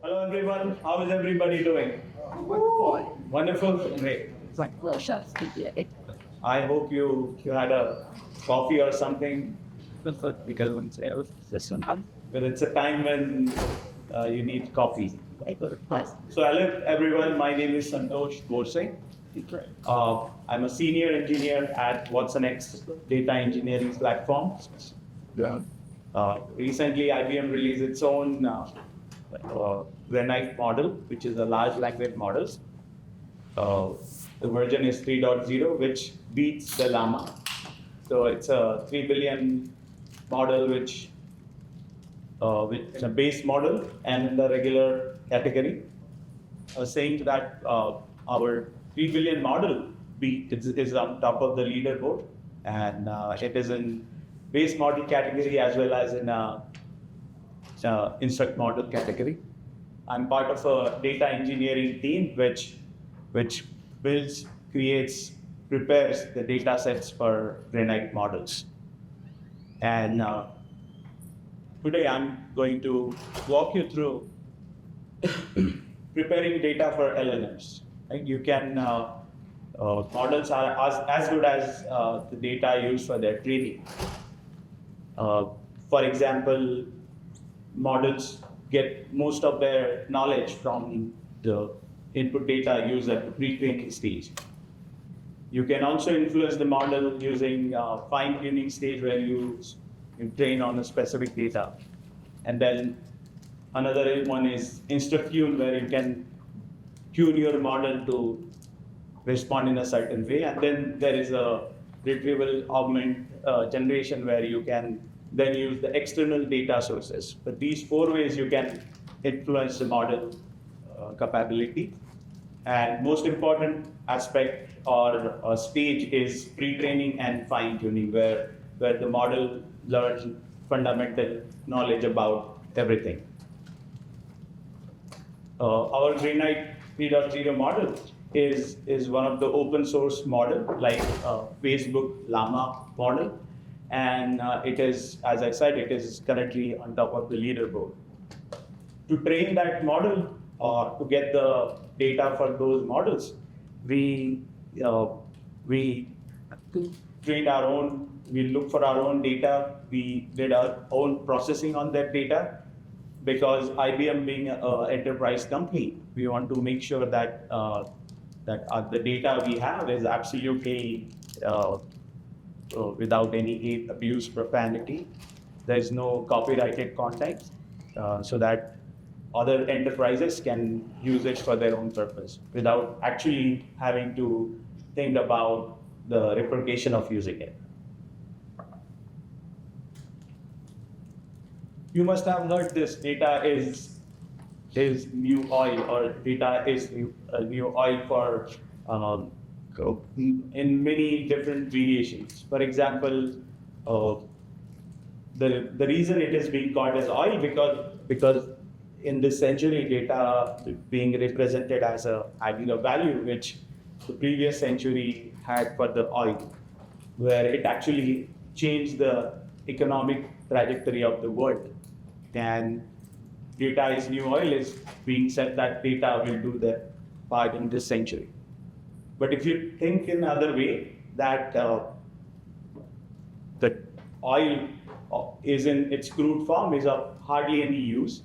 Hello everyone, how is everybody doing? Wonderful, great. I hope you had a coffee or something. Because it's a time when you need coffee. So hello everyone, my name is Santosh Borse. I'm a senior engineer at Watson X data engineering platform. Recently, IBM released its own Granite model, which is a large language model. The version is 3.0, which beats the Llama. So it's a 3 billion model, which is a base model and in the regular category. Saying that our 3 billion model is on top of the leaderboard, and it is in base model category as well as in instruct model category. I'm part of a data engineering team which builds, creates, prepares the data sets for Granite models. And today I'm going to walk you through preparing data for LLMs. Right? You can models are as good as the data used for their training. For example, models get most of their knowledge from the input data used at the pre-training stage. You can also influence the model using fine-tuning stage where you train on a specific data. And then another one is instruct tune, where you can tune your model to respond in a certain way. And then there is a retrieval augment generation where you can then use the external data sources. But these 4 ways you can influence the model capability. And most important aspect or stage is pre-training and fine-tuning, where the model learns fundamental knowledge about everything. Our Granite 3.0 model is one of the open source model, like Facebook Llama model. And it is, as I said, it is currently on top of the leaderboard. To train that model or to get the data for those models, we trained our own, we looked for our own data, we did our own processing on that data, because IBM being an enterprise company, we want to make sure that the data we have is absolutely without any abuse, profanity. There's no copyrighted content, so that other enterprises can use it for their own purpose without actually having to think about the repercussion of using it. You must have heard this: data is new oil, or data is new oil for in many different variations. For example, the reason it is being called as oil because in this century, data being represented as having a value which the previous century had for the oil, where it actually changed the economic trajectory of the world. And data is new oil is being said that data will do that part in this century. But if you think in another way, that the oil is in its crude form is of hardly any use.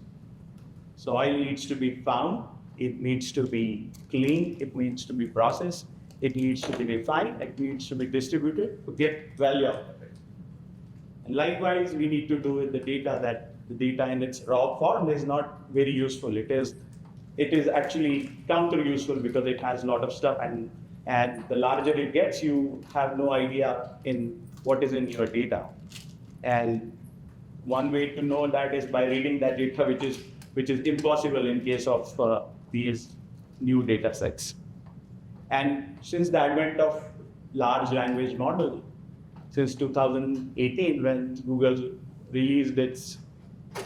So oil needs to be found, it needs to be cleaned, it needs to be processed, it needs to be refined, it needs to be distributed to get value out of it. And likewise, we need to do with the data that the data in its raw form is not very useful. It is actually counter useful because it has a lot of stuff, and the larger it gets, you have no idea in what is in your data. And one way to know that is by reading that data, which is impossible in case of these new data sets. And since the advent of large language model, since 2018, when Google released its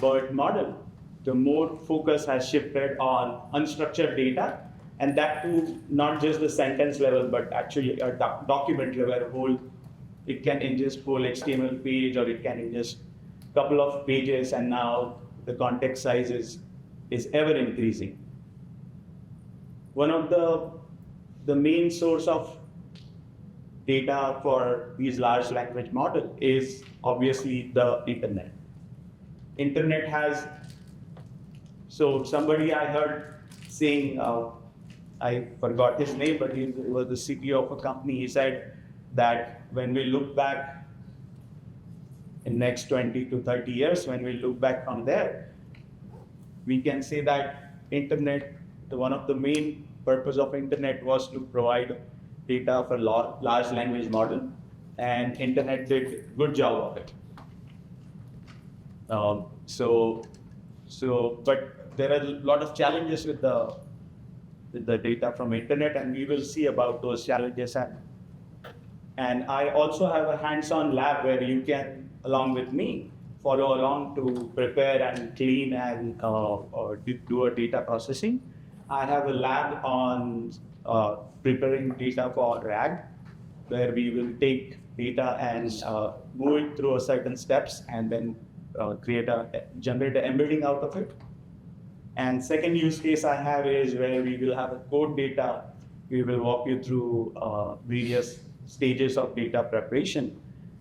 BERT model, the more focus has shifted on unstructured data, and that too not just the sentence level, but actually a document level. It can ingest whole HTML page, or it can ingest a couple of pages, and now the context size is is ever increasing. One of the main source of data for these large language model is obviously the internet. Internet has, so somebody I heard saying, I forgot his name, but he was the CTO of a company. He said that when we look back in next 20 to 30 years, when we look back from there, we can say that internet, one of the main purpose of internet was to provide data for large language model, and internet did good job of it. But there are a lot of challenges with the data from internet, and we will see about those challenges. And I also have a hands-on lab where you can, along with me, follow along to prepare and clean and do a data processing. I have a lab on preparing data for RAG, where we will take data and move it through a certain steps and then generate an embedding out of it. And second use case I have is where we will have a code data. We will walk you through various stages of data preparation,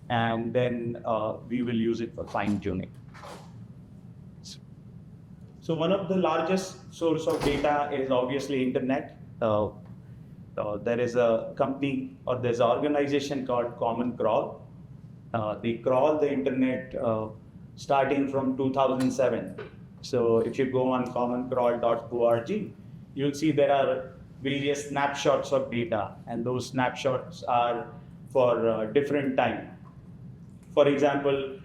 and then we will use it for fine tuning. So one of the largest source of data is obviously internet. There is a company or there's an organization called Common Crawl. They crawl the internet starting from 2007. So if you go on commoncrawl.org, you'll see there are various snapshots of data, and those snapshots are for different time. For example,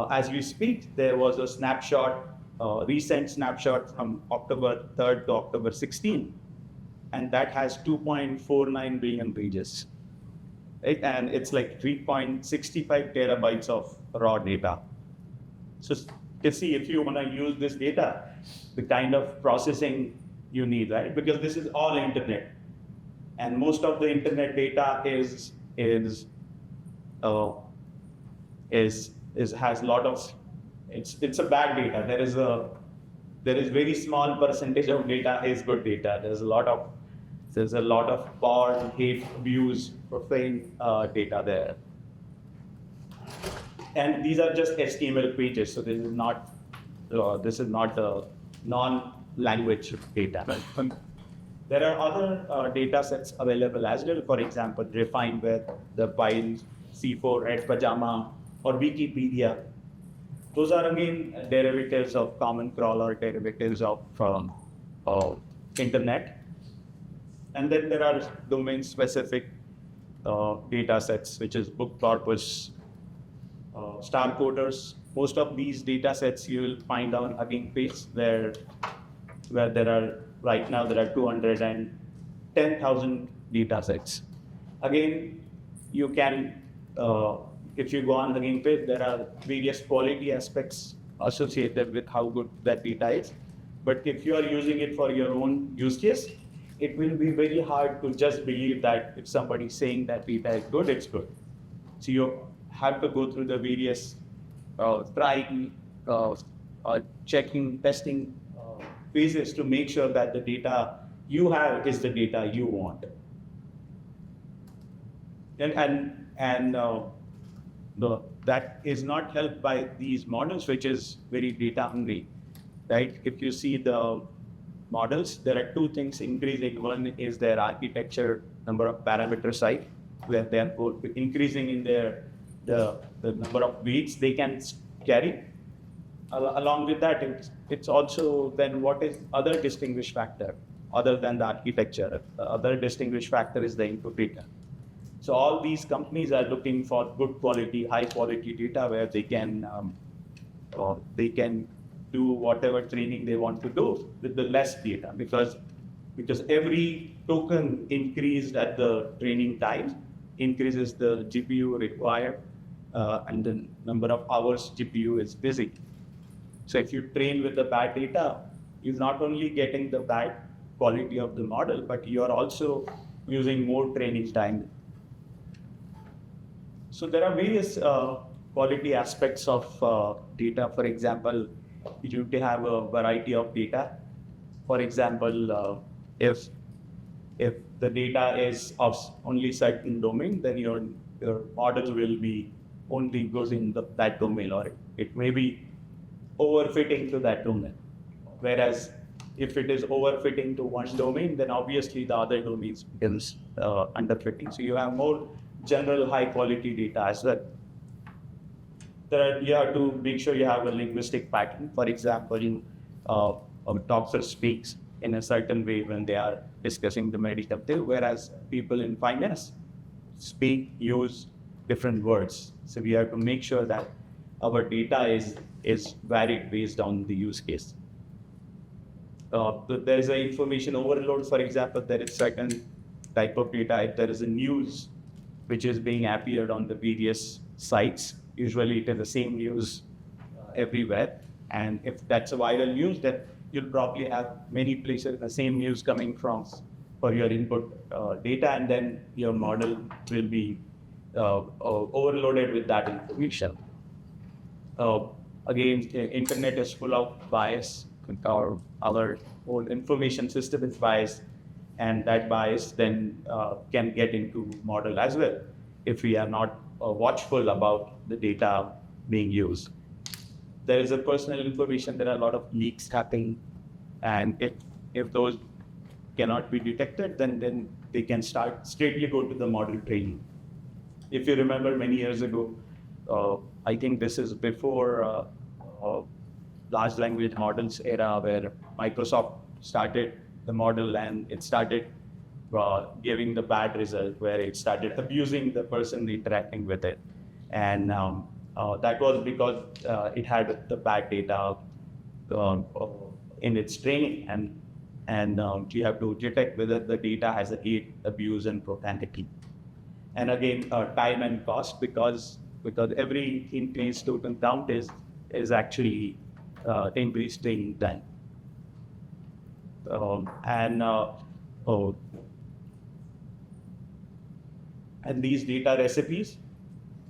as we speak, there was a snapshot, recent snapshot from October 3rd to October 16th, and that has 2.49 billion pages, right? And it's like 3.65 terabytes of raw data. So to see if you want to use this data, the kind of processing you need, right? Because this is all internet, and most of the internet data has a lot of, it's a bad data. There is very small percentage of data is good data. There's a lot of porn, hate, abuse, profane data there. And these are just HTML pages, so this is not the non-language data. There are other data sets available as well. For example, Refine Web, the Piles, C4, Red Pajama, or Wikipedia. Those are again derivatives of Common Crawl or derivatives of internet. And then there are domain-specific data sets, which is book corpus, star coders. Most of these data sets you will find on Hugging Face, where there are, right now, there are 210,000 data sets. Again, you can, if you go on Hugging Face, there are various quality aspects associated with how good that data is. But if you are using it for your own use case, it will be very hard to just believe that if somebody is saying that data is good, it's good. So you have to go through the various trying, checking, testing phases to make sure that the data you have is the data you want. That is not helped by these models, which is very data hungry, right? If you see the models, there are two things increasing. One is their architecture, number of parameter size, where they are increasing in the number of weights they can carry. Along with that, it's also then what is other distinguished factor other than the architecture. The other distinguished factor is the input data. So all these companies are looking for good quality, high quality data where they can do whatever training they want to do with the less data, because every token increased at the training time increases the GPU required and the number of hours GPU is busy. So if you train with the bad data, you're not only getting the bad quality of the model, but you are also using more training time. So there are various quality aspects of data. For example, you have a variety of data. For example, if the data is of only certain domain, then your model will be only goes in that domain, or it may be overfitting to that domain. Whereas if it is overfitting to one domain, then obviously the other domains becomes underfitting. So you have more general high quality data as well. You have to make sure you have a linguistic pattern. For example, a doctor speaks in a certain way when they are discussing the medical thing, whereas people in finance use different words. So we have to make sure that our data is varied based on the use case. There is an information overload. For example, there is certain type of data. If there is a news which is being appeared on the various sites, usually it is the same news everywhere. And if that's a viral news, then you'll probably have many places the same news coming from for your input data, and then your model will be overloaded with that information. Again, the internet is full of bias. Our whole information system is biased, and that bias then can get into model as well if we are not watchful about the data being used. There is a personal information. There are a lot of leaks happening, and if those cannot be detected, then they can straightly go to the model training. If you remember many years ago, I think this is before large language models era, where Microsoft started the model and it started giving the bad result, where it started abusing the person interacting with it. And that was because it had the bad data in its training, and you have to detect whether the data has a hate, abuse, and profanity. And again, time and cost, because every increased token count is actually increased training time. And these data recipes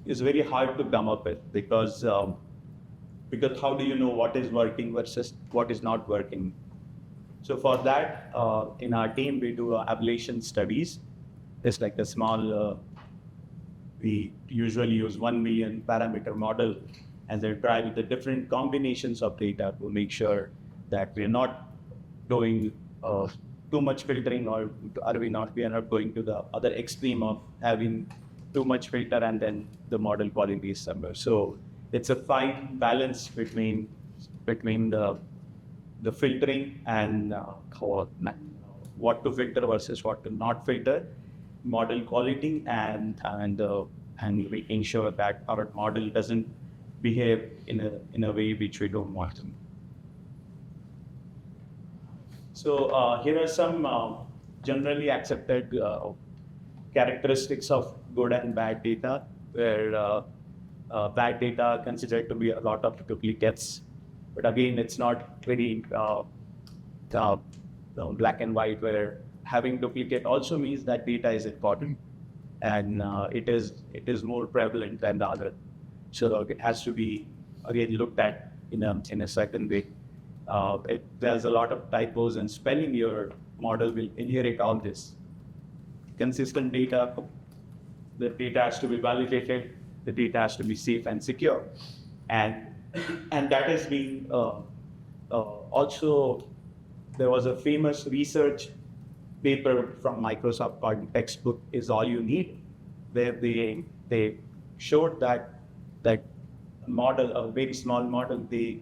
is very hard to come up with, because how do you know what is working versus what is not working? So for that, in our team, we do ablation studies. It's like a small, we usually use 1 million parameter model, and they try with the different combinations of data to make sure that we're not doing too much filtering, or we are not going to the other extreme of having too much filter and then the model quality is somewhere. So it's a fine balance between the filtering and what to filter versus what to not filter, model quality, and making sure that our model doesn't behave in a way which we don't want to. So here are some generally accepted characteristics of good and bad data, where bad data are considered to be a lot of duplicates. But again, it's not very black and white, where having duplicate also means that data is important, and it is more prevalent than the other. So it has to be again looked at in a certain way. There's a lot of typos and spelling. Your model will inherit all this. Consistent data, the data has to be validated, the data has to be safe and secure, and that has been also, there was a famous research paper from Microsoft called "Textbook is All You Need," where they showed that model, a very small model, they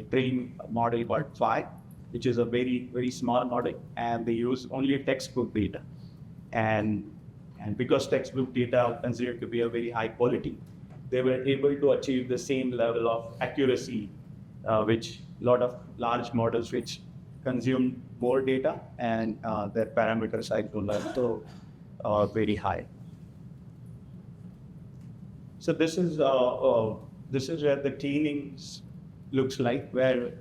train a model called Phi, which is a very, very small model, and they use only textbook data. And because textbook data are considered to be a very high quality, they were able to achieve the same level of accuracy, which a lot of large models which consume more data, and their parameter size was also very high. So this is where the cleaning looks like, where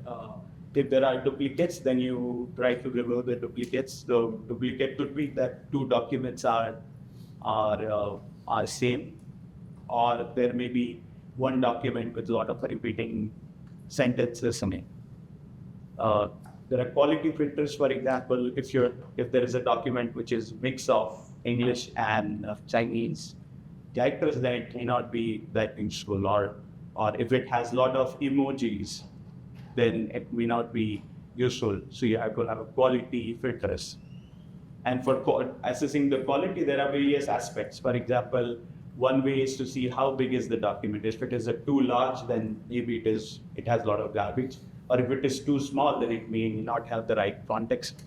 if there are duplicates, then you try to remove the duplicates. The duplicate could be that two documents are same, or there may be one document with a lot of repeating sentences in it. There are quality filters, for example, if there is a document which is mix of English and Chinese characters, then it may not be that useful, or if it has a lot of emojis, then it may not be useful. So you have to have a quality filters. And for assessing the quality, there are various aspects. For example, one way is to see how big is the document. If it is too large, then maybe it has a lot of garbage. Or if it is too small, then it may not have the right context.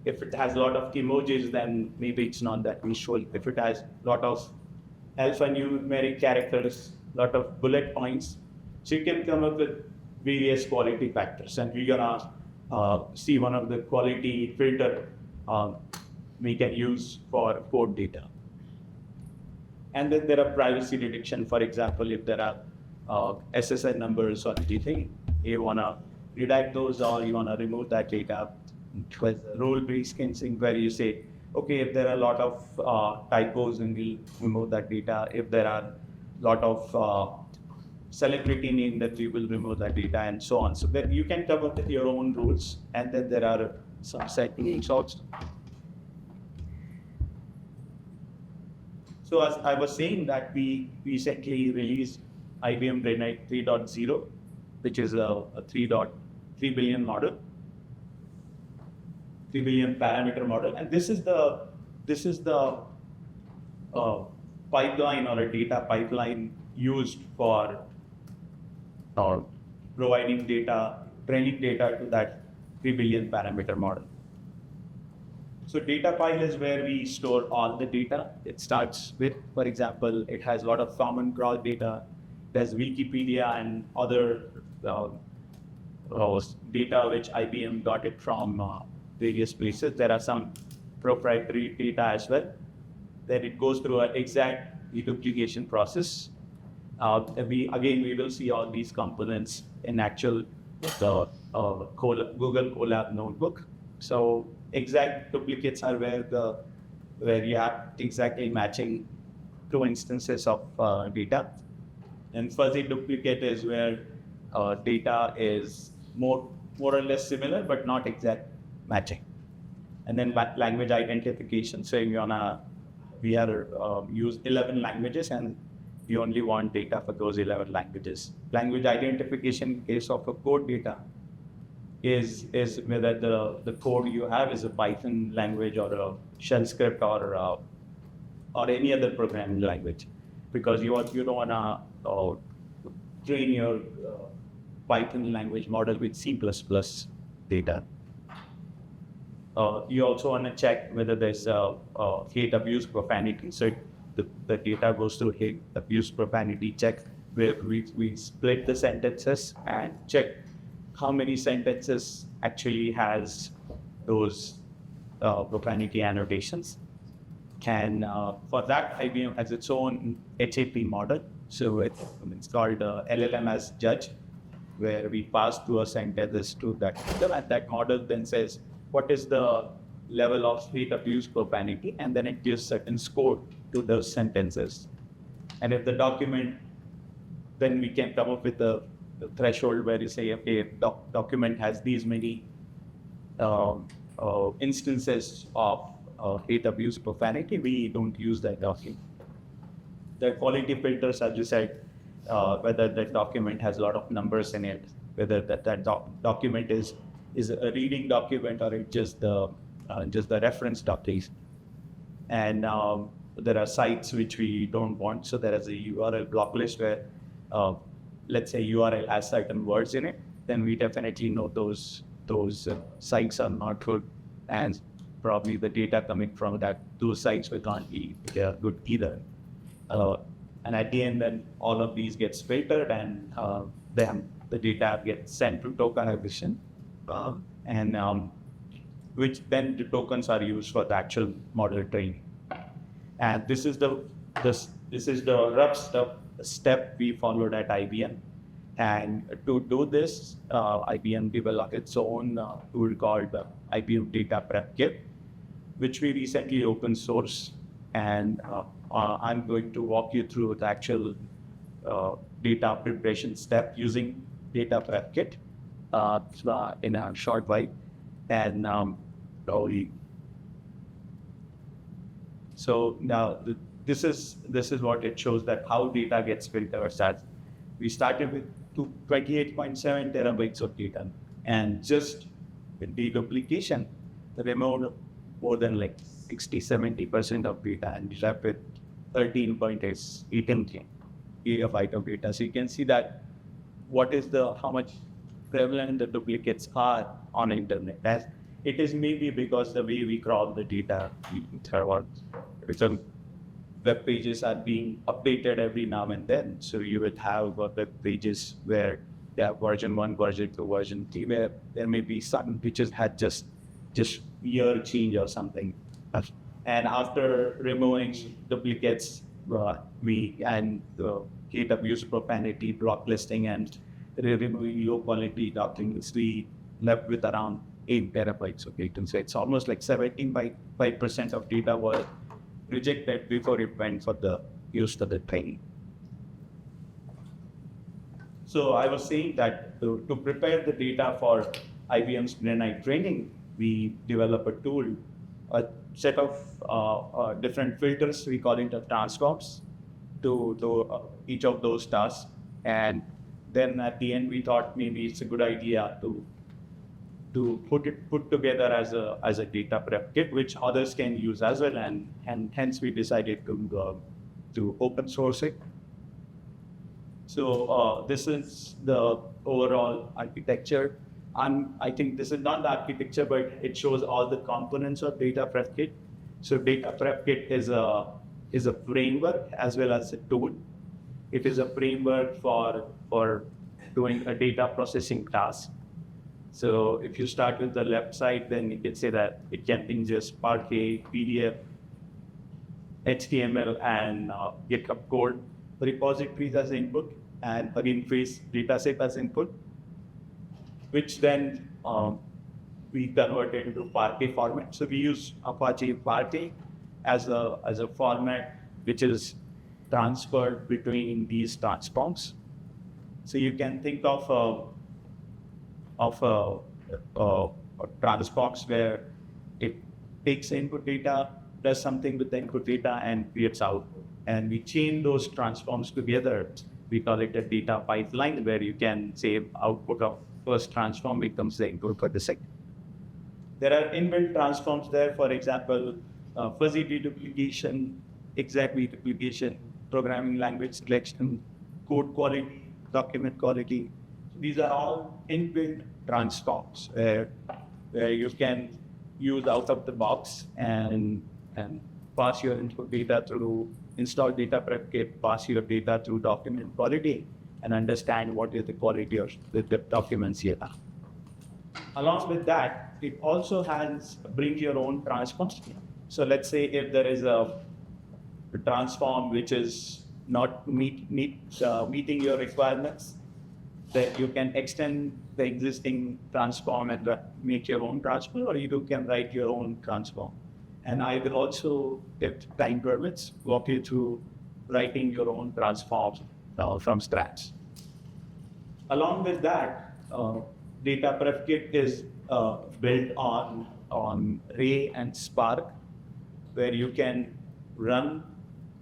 If it has a lot of emojis, then maybe it's not that visual. If it has a lot of alphanumeric characters, a lot of bullet points, so you can come up with various quality factors. And we're gonna see one of the quality filter we can use for code data. And then there are privacy detection. For example, if there are SSN numbers or anything, you wanna redact those or you wanna remove that data. With role-based cleansing, where you say, okay, if there are a lot of typos, then we'll remove that data. If there are a lot of celebrity name, that we will remove that data, and so on. So that you can come up with your own rules, and then there are some settings also. So as I was saying, that we recently released IBM Brainite 3.0, which is a 3 billion model, 3 billion parameter model, and this is the pipeline or a data pipeline used for providing data, training data to that 3 billion parameter model. So data pile is where we store all the data. It starts with, for example, it has a lot of common crawl data. There's Wikipedia and other data which IBM got it from various places. There are some proprietary data as well. Then it goes through an exact deduplication process. We will see all these components in actual Google Colab notebook. So exact duplicates are where you have exactly matching two instances of data, and fuzzy duplicate is where data is more or less similar but not exact matching. And then language identification. So we use 11 languages, and we only want data for those 11 languages. Language identification in case of a code data is whether the code you have is a Python language or a shell script or any other programming language, because you don't want to train your Python language model with C++ data. You also want to check whether there's hate, abuse, profanity. So the data goes through hate, abuse, profanity check, where we split the sentences and check how many sentences actually has those profanity annotations. For that, IBM has its own HAP model. So it's called LLM as judge, where we pass to a sentences to that model, and that model then says what is the level of hate, abuse, profanity, and then it gives certain score to those sentences. And if the document, then we can come up with the threshold where you say, okay, document has these many instances of hate, abuse, profanity, we don't use that document. The quality filters, as you said, whether that document has a lot of numbers in it, whether that document is a reading document or it's just the reference document. And there are sites which we don't want. So there is a URL block list where, let's say URL has certain words in it, then we definitely know those sites are not good, and probably the data coming from those sites will not be good either. And at the end, then all of these gets filtered, and then the data gets sent to tokenization, and which then the tokens are used for the actual model training. And this is the rough step we followed at IBM. And to do this, IBM developed its own tool called IBM Data Prep Kit, which we recently open source. And I'm going to walk you through the actual data preparation step using Data Prep Kit. in a short while. And so now this is what it shows, that how data gets filtered. That we started with 28.7 terabytes of data, and just with the duplication, the removed more than like 60-70% of data, and we left with 13.8 gigabyte of data. So you can see that how much prevalent the duplicates are on internet. As it is maybe because the way we crawl the data, some web pages are being updated every now and then. So you would have web pages where they have version 1, version 2, version 3, where there may be some which had just year change or something. And after removing duplicates, GitHub use profanity, block listing, and removing low quality documents, we left with around 8 terabytes of data. So it's almost like 17.5% of data was rejected before it went for the use for the training. So I was saying that to prepare the data for IBM's GenAI training, we develop a tool, a set of different filters. We call it transforms to each of those tasks. And then at the end, we thought maybe it's a good idea to put together as a data prep kit, which others can use as well, and hence we decided to open source it. So this is the overall architecture. I think this is not the architecture, but it shows all the components of data prep kit. So data prep kit is a framework as well as a tool. It is a framework for doing a data processing task. So if you start with the left side, then you can say that it can ingest Parquet, PDF, HTML, and GitHub code repositories as input, and again face dataset as input, which then we converted into Parquet format. So we use Apache Parquet as a format which is transferred between these transforms. So you can think of transforms where it takes input data, does something with the input data, and creates output. And we chain those transforms together. We call it a data pipeline, where you can say output of first transform becomes the input for the second. There are inbuilt transforms there, for example, fuzzy deduplication, exact reduplication, programming language selection, code quality, document quality. These are all inbuilt transforms where you can use out of the box and pass your input data through install data prep kit, pass your data through document quality, and understand what is the quality of the documents here. Along with that, it also bring your own transforms. So let's say if there is a transform which is not meeting your requirements, that you can extend the existing transform and make your own transform, or you can write your own transform. And I will also, if time permits, walk you through writing your own transforms from scratch. Along with that, data prep kit is built on Ray and Spark, where you can run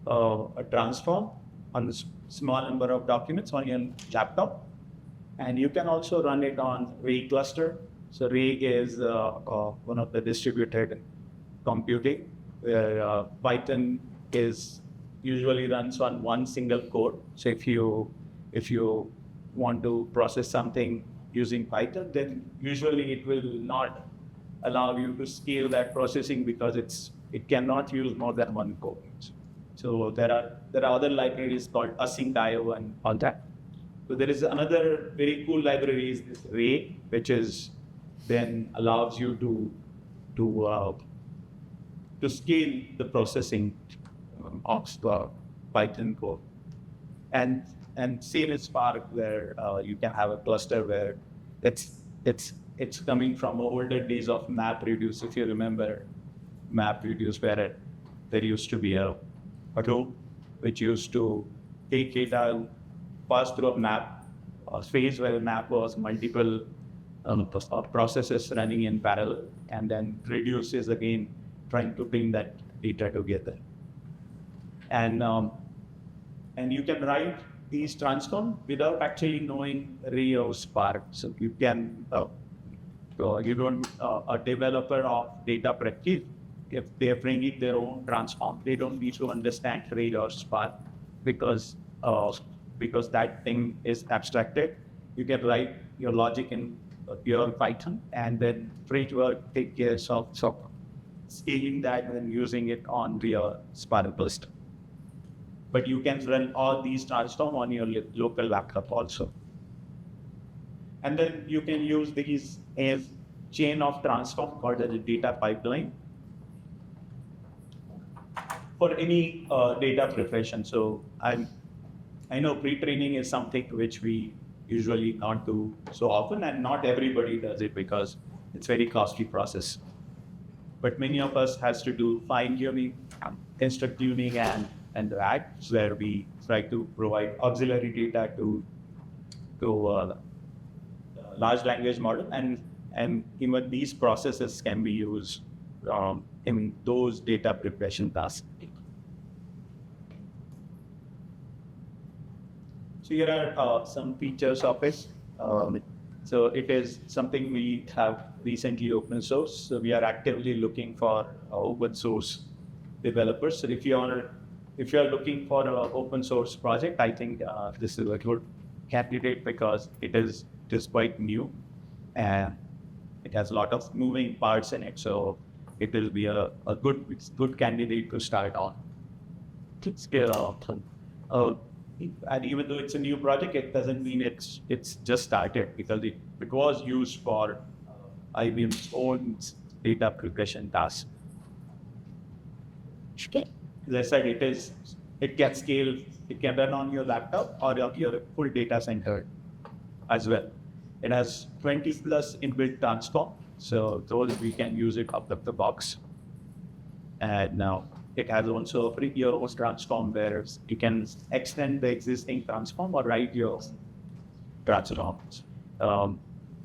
a transform on a small number of documents on your laptop. And you can also run it on Ray cluster. So Ray is one of the distributed computing, where Python is usually runs on one single core. So if you want to process something using Python, then usually it will not allow you to scale that processing because it cannot use more than one core. So there are other libraries called async.io and all that. So there is another very cool library, is this Ray, which is then allows you to scale the processing of the Python code. And same as Spark, where you can have a cluster where it's coming from older days of MapReduce. If you remember MapReduce, where there used to be a tool which used to take data, pass through a map, a space where a map was multiple processes running in parallel, and then Reduce is again trying to bring that data together. And you can write these transforms without actually knowing Ray or Spark. So you can, you don't, a developer of data practice, if they're bringing their own transform, they don't need to understand Ray or Spark because that thing is abstracted. You can write your logic in pure Python, and then Framework take care of scaling that and using it on your Spark cluster. But you can run all these transforms on your local laptop also. And then you can use these as chain of transform called as a data pipeline for any data preparation. So I know pre-training is something which we usually not do so often, and not everybody does it because it's very costly process. But many of us has to do fine tuning, construct tuning, and that where we try to provide auxiliary data to large language model, and even these processes can be used in those data preparation tasks. So here are some features of it. So it is something we have recently open source. So we are actively looking for open source developers. So if you are looking for an open source project, I think this is a good candidate because it is quite new and it has a lot of moving parts in it. So it will be a good candidate to start on. Scale up. And even though it's a new project, it doesn't mean it's just started, because it was used for IBM's own data preparation tasks. As I said, it can scale, it can run on your laptop or your full data center as well. It has 20 plus inbuilt transform, so those we can use it out of the box. And now it has also your own transform where you can extend the existing transform or write your transforms. The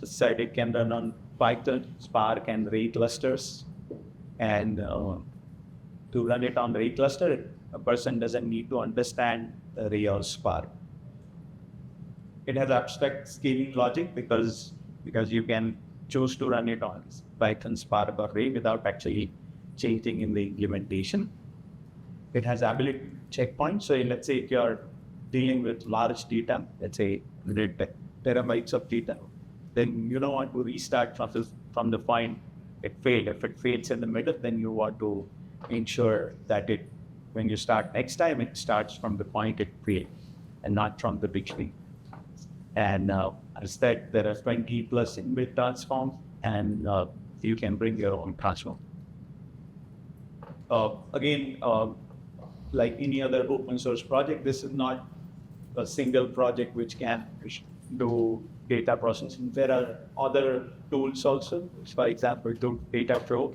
side it can run on Python, Spark, and Ray clusters. And to run it on Ray cluster, a person doesn't need to understand Ray or Spark. It has abstract scaling logic because you can choose to run it on Python, Spark, or Ray without actually changing in the implementation. It has ability checkpoints. So let's say if you're dealing with large data, let's say terabytes of data, then you don't want to restart from the point it failed. If it fails in the middle, then you want to ensure that when you start next time, it starts from the point it failed and not from the beginning. And instead, there are 20 plus inbuilt transforms, and you can bring your own transform. Again, like any other open source project, this is not a single project which can do data processing. There are other tools also. For example, DataPro.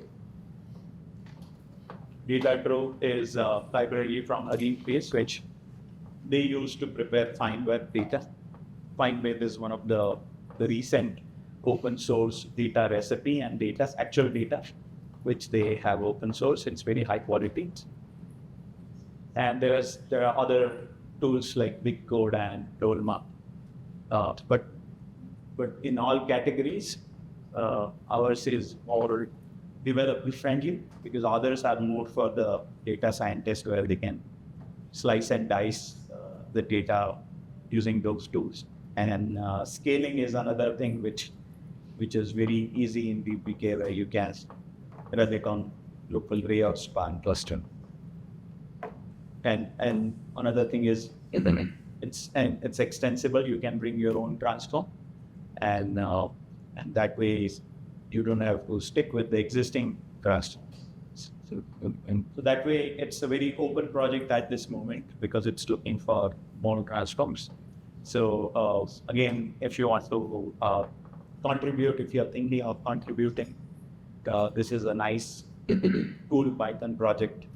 DataPro is a library from Hugging Face, which they use to prepare fine web data. Fine web is one of the recent open source data recipe and actual data, which they have open source. It's very high quality. And there are other tools like BigCode and Dolma. But in all categories, ours is more developer friendly because others are more for the data scientist where they can slice and dice the data using those tools. And scaling is another thing which is very easy in DPK, where you can run it on local Ray or Spark cluster. And another thing is it's extensible. You can bring your own transform, and that way you don't have to stick with the existing transform. So that way it's a very open project at this moment because it's looking for more transforms. So again, if you want to contribute, if you're thinking of contributing, this is a nice cool Python project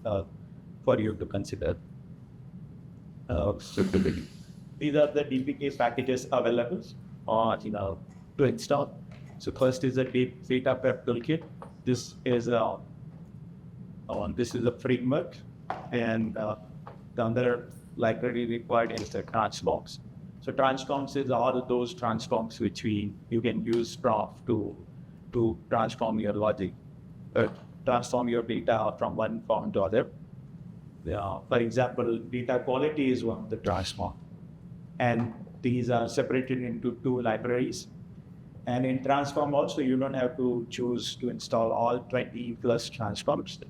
for you to consider. These are the DPK packages available to install. So first is a data prep toolkit. This is a framework, and the other library required is the transforms. So transforms is all of those transforms which you can use prof to transform your logic, transform your data from one form to other. For example, data quality is one of the transform, and these are separated into two libraries. And in transform also, you don't have to choose to install all 20 plus transforms.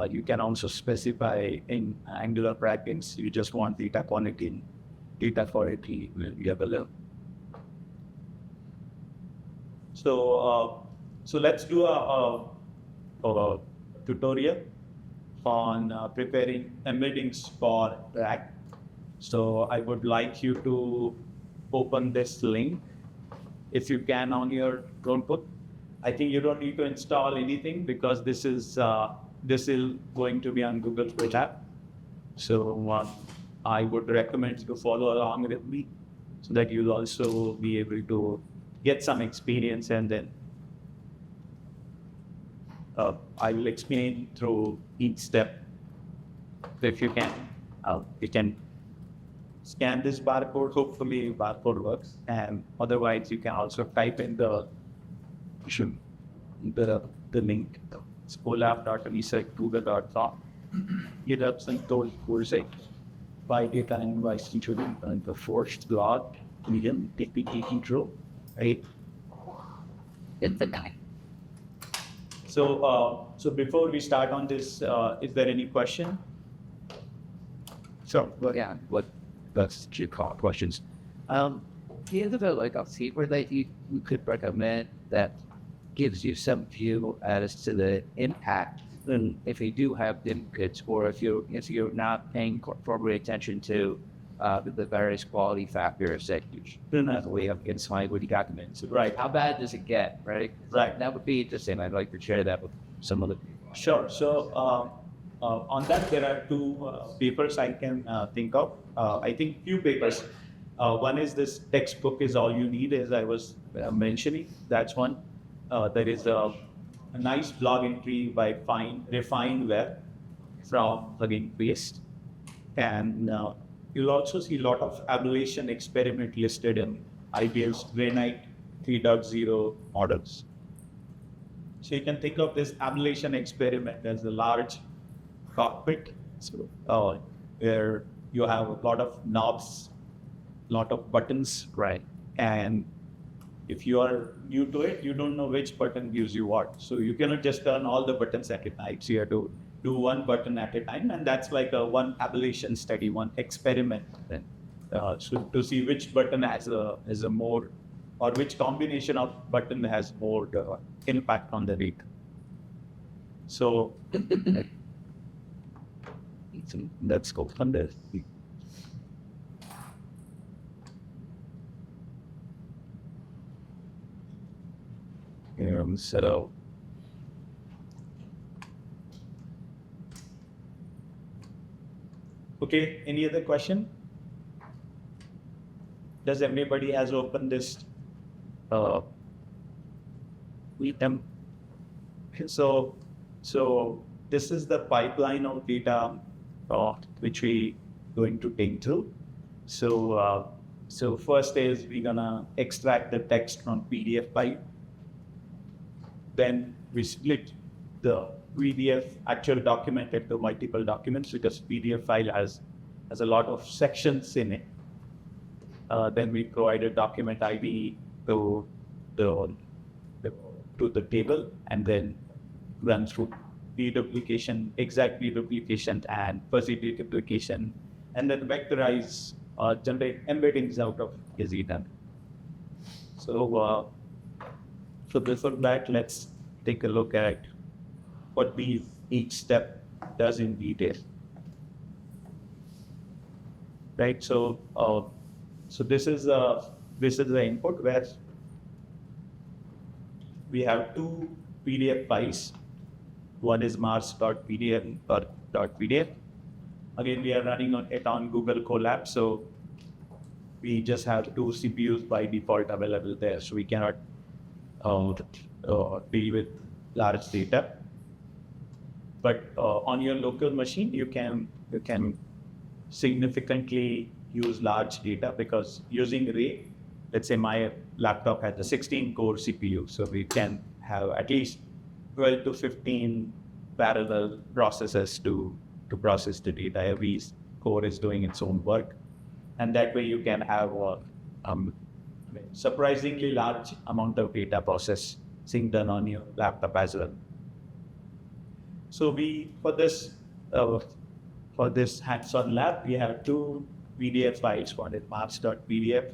You can also specify in Angular brackets, you just want data quality level. So let's do a tutorial on preparing embeddings for RAG. So I would like you to open this link if you can on your Chromebook. I think you don't need to install anything because this is going to be on Google GitHub. So I would recommend to follow along with me so that you'll also be able to get some experience, and then I will explain through each step. So if you can scan this barcode. Hopefully barcode works, and otherwise you can also type in the link. It's olaf.research.google.com. GitHub Santosh Borse, PyData NYC and the forced blog, medium, TPT intro, right? It's the time. So before we start on this, is there any question? So, yeah, that's questions. Here's about like a feature that you could recommend that gives you some view as to the impact, and if you do have inputs, or if you're not paying appropriate attention to the various quality factors that you should have way up against what you documents. Right. How bad does it get, right? Right. That would be interesting. I'd like to share that with some other people. Sure. So on that, there are two papers I can think of. I think few papers. One is this textbook is all you need, as I was mentioning. That's one. There is a nice blog entry by Refine Web from Plugin Paste, and you'll also see a lot of ablation experiment listed in IBM's Granite 3.0 models. So you can think of this ablation experiment as a large cockpit, where you have a lot of knobs, lot of buttons, Right. and if you are new to it, you don't know which button gives you what. So you cannot just turn all the buttons at a time. So you have to do one button at a time, and that's like a one ablation study, one experiment. Then, so to see which button has a more, or which combination of button has more impact on the rate. So let's go from there. So okay, any other question? Does everybody has opened this? So this is the pipeline of data which we going to take through. So first is we're gonna extract the text from PDF file. Then we split the PDF actual document into multiple documents because PDF file has a lot of sections in it. Then we provide a document ID to the table, and then run through deduplication, exact deduplication, and fuzzy deduplication, and then vectorize or generate embeddings out of data. So before that, let's take a look at what each step does in detail. Right. So this is the input where we have two PDF files. One is mars.pdf or .pdf. Again, we are running it on Google Colab, so we just have two CPUs by default available there. So we cannot deal with large data. But on your local machine, you can significantly use large data, because using array, let's say my laptop has a 16 core CPU, so we can have at least 12 to 15 parallel processes to process the data. Every core is doing its own work, and that way you can have a surprisingly large amount of data processing done on your laptop as well. So for this hands-on lab, we have two PDF files, one is marks.pdf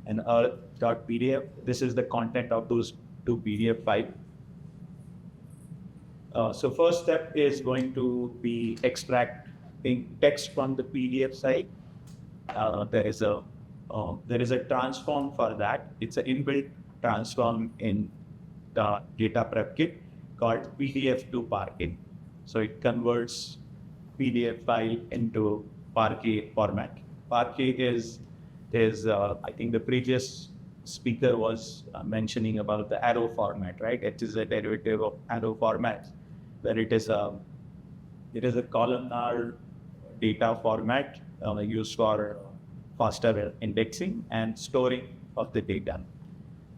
and earth.pdf. This is the content of those two PDF files. So first step is going to be extracting text from the PDF site. There is a transform for that. It's an inbuilt transform in the data prep kit called PDF to Parquet. So it converts PDF file into Parquet format. Parquet is I think the previous speaker was mentioning about the arrow format, right? It is a derivative of arrow format, where it is a columnar data format used for faster indexing and storing of the data.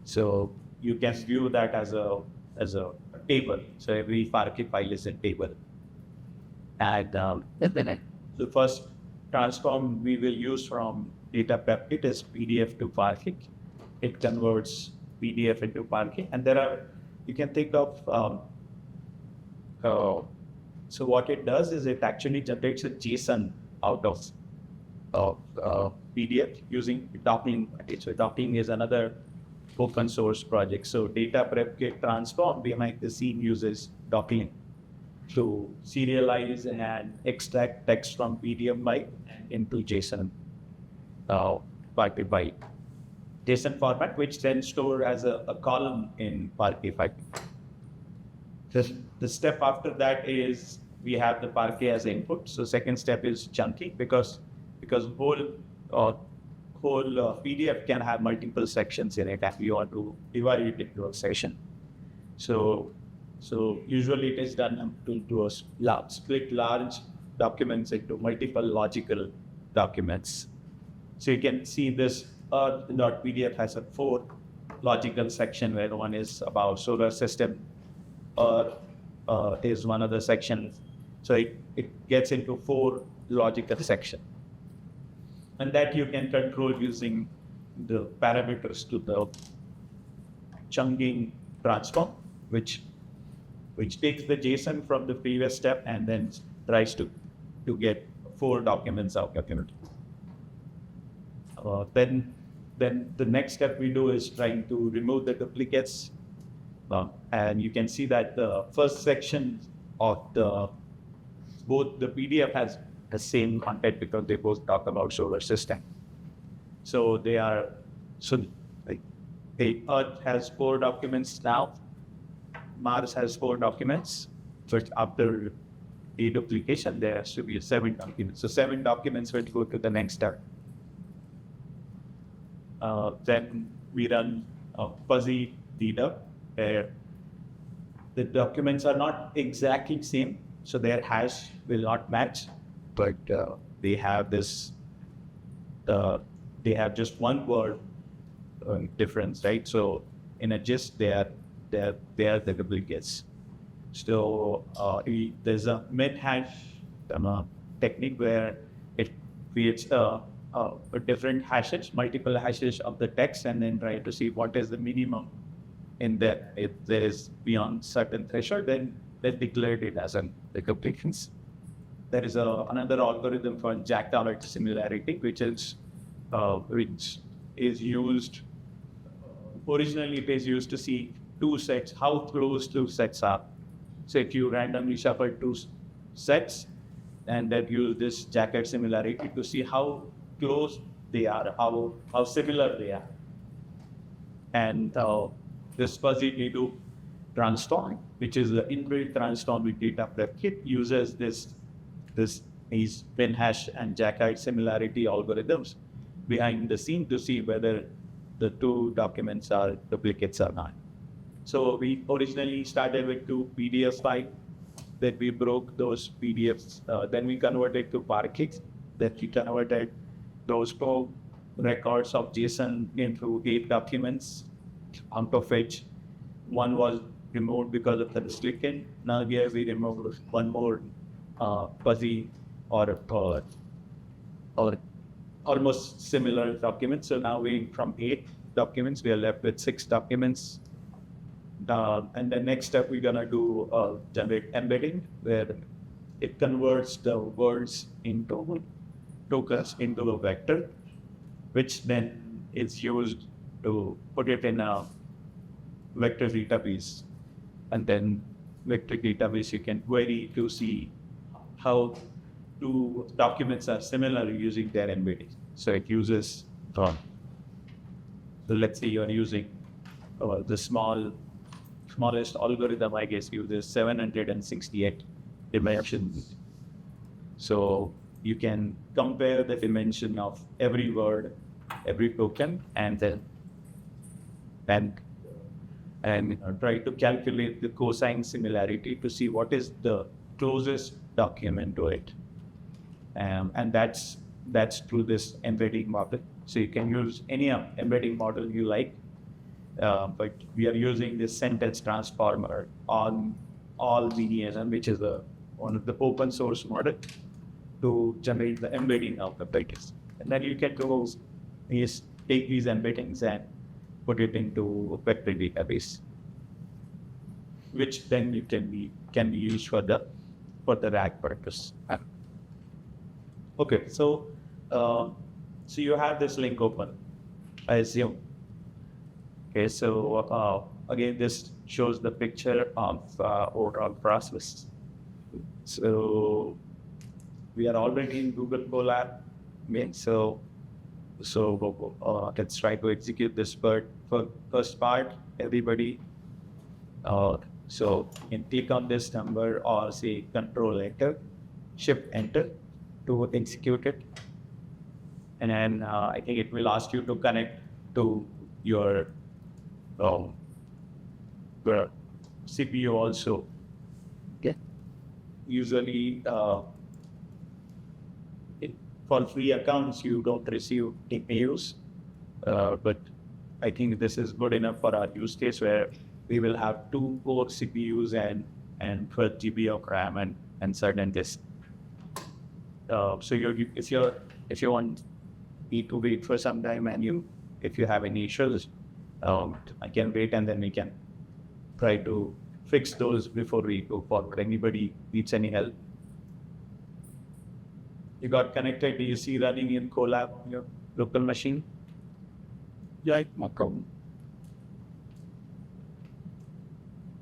So you can view that as a table. So every Parquet file is a table. And the first transform we will use from data prep kit is PDF to Parquet. It converts PDF into Parquet, and you can think of. So what it does is it actually generates a JSON out of PDF using docking. So docking is another open source project. So data prep kit transform behind the scene uses docking to serialize and extract text from PDF byte into JSON byte JSON format, which then stored as a column in Parquet file. The step after that is we have the Parquet as input. So second step is chunking, because whole PDF can have multiple sections in it, and you want to divide it into a section. So usually it is done to split large documents into multiple logical documents. So you can see this earth.pdf has a 4 logical section, where one is about solar system, is one of the sections. So it gets into 4 logical sections. And that you can control using the parameters to the chunking transform, which takes the JSON from the previous step and then tries to get 4 documents out of it. Then the next step we do is trying to remove the duplicates. And you can see that the first section of both the PDF has the same content, because they both talk about solar system. So the Earth has 4 documents now. Mars has 4 documents. So after deduplication, there has to be 7 documents. So 7 documents will go to the next step. Then we run a fuzzy dedub, where the documents are not exactly the same, so their hash will not match, but they have just one word difference, right? So in a gist, they are the duplicates. So there's a mid-hash technique where it creates different hashes, multiple hashes of the text, and then try to see what is the minimum in that. If there is beyond certain threshold, then they declared it as a duplicate. There is another algorithm for jacked-out similarity, which is used. Originally, it is used to see 2 sets, how close 2 sets are. So if you randomly shuffle 2 sets, and then use this jacket similarity to see how close they are, how similar they are. And this fuzzy dedupe transform, which is the inbuilt transform with data prep kit, uses these pin hash and jacket similarity algorithms behind the scene to see whether the 2 documents are duplicates or not. So we originally started with 2 PDF files. Then we broke those PDFs. Then we converted to Parquet. Then we converted those 4 records of JSON into 8 documents, out of which one was removed because of the restriction. Now here we removed one more fuzzy or almost similar document. So now from 8 documents, we are left with 6 documents. And the next step we're gonna do generate embedding, where it converts the words into tokens into a vector, which then is used to put it in a vector database. And then vector database you can query to see how 2 documents are similar using their embedding. So it uses, so let's say you're using the smallest algorithm, I guess, uses 768 dimensions. So you can compare the dimension of every word, every token, and try to calculate the cosine similarity to see what is the closest document to it. And that's through this embedding model. So you can use any embedding model you like, but we are using this sentence transformer on all VDSM, which is one of the open source model, to generate the embedding of the package. And then you can go is take these embeddings and put it into a vector database, which then can be used for the RAG purpose. Okay, so you have this link open, I assume. Okay, so again, this shows the picture of overall process. So we are already in Google Colab. So let's try to execute this first part, everybody. So you can click on this number or say Control Enter, Shift Enter to execute it. And then I think it will ask you to connect to your CPU also. Okay. Usually, for free accounts, you don't receive TPUs, but I think this is good enough for our use case where we will have 2 core CPUs and 12 GB of RAM and certain disk. So if you want me to wait for some time and if you have any issues, I can wait and then we can try to fix those before we go forward. Anybody needs any help? You got connected, do you see running in Colab on your local machine? Yeah, no problem.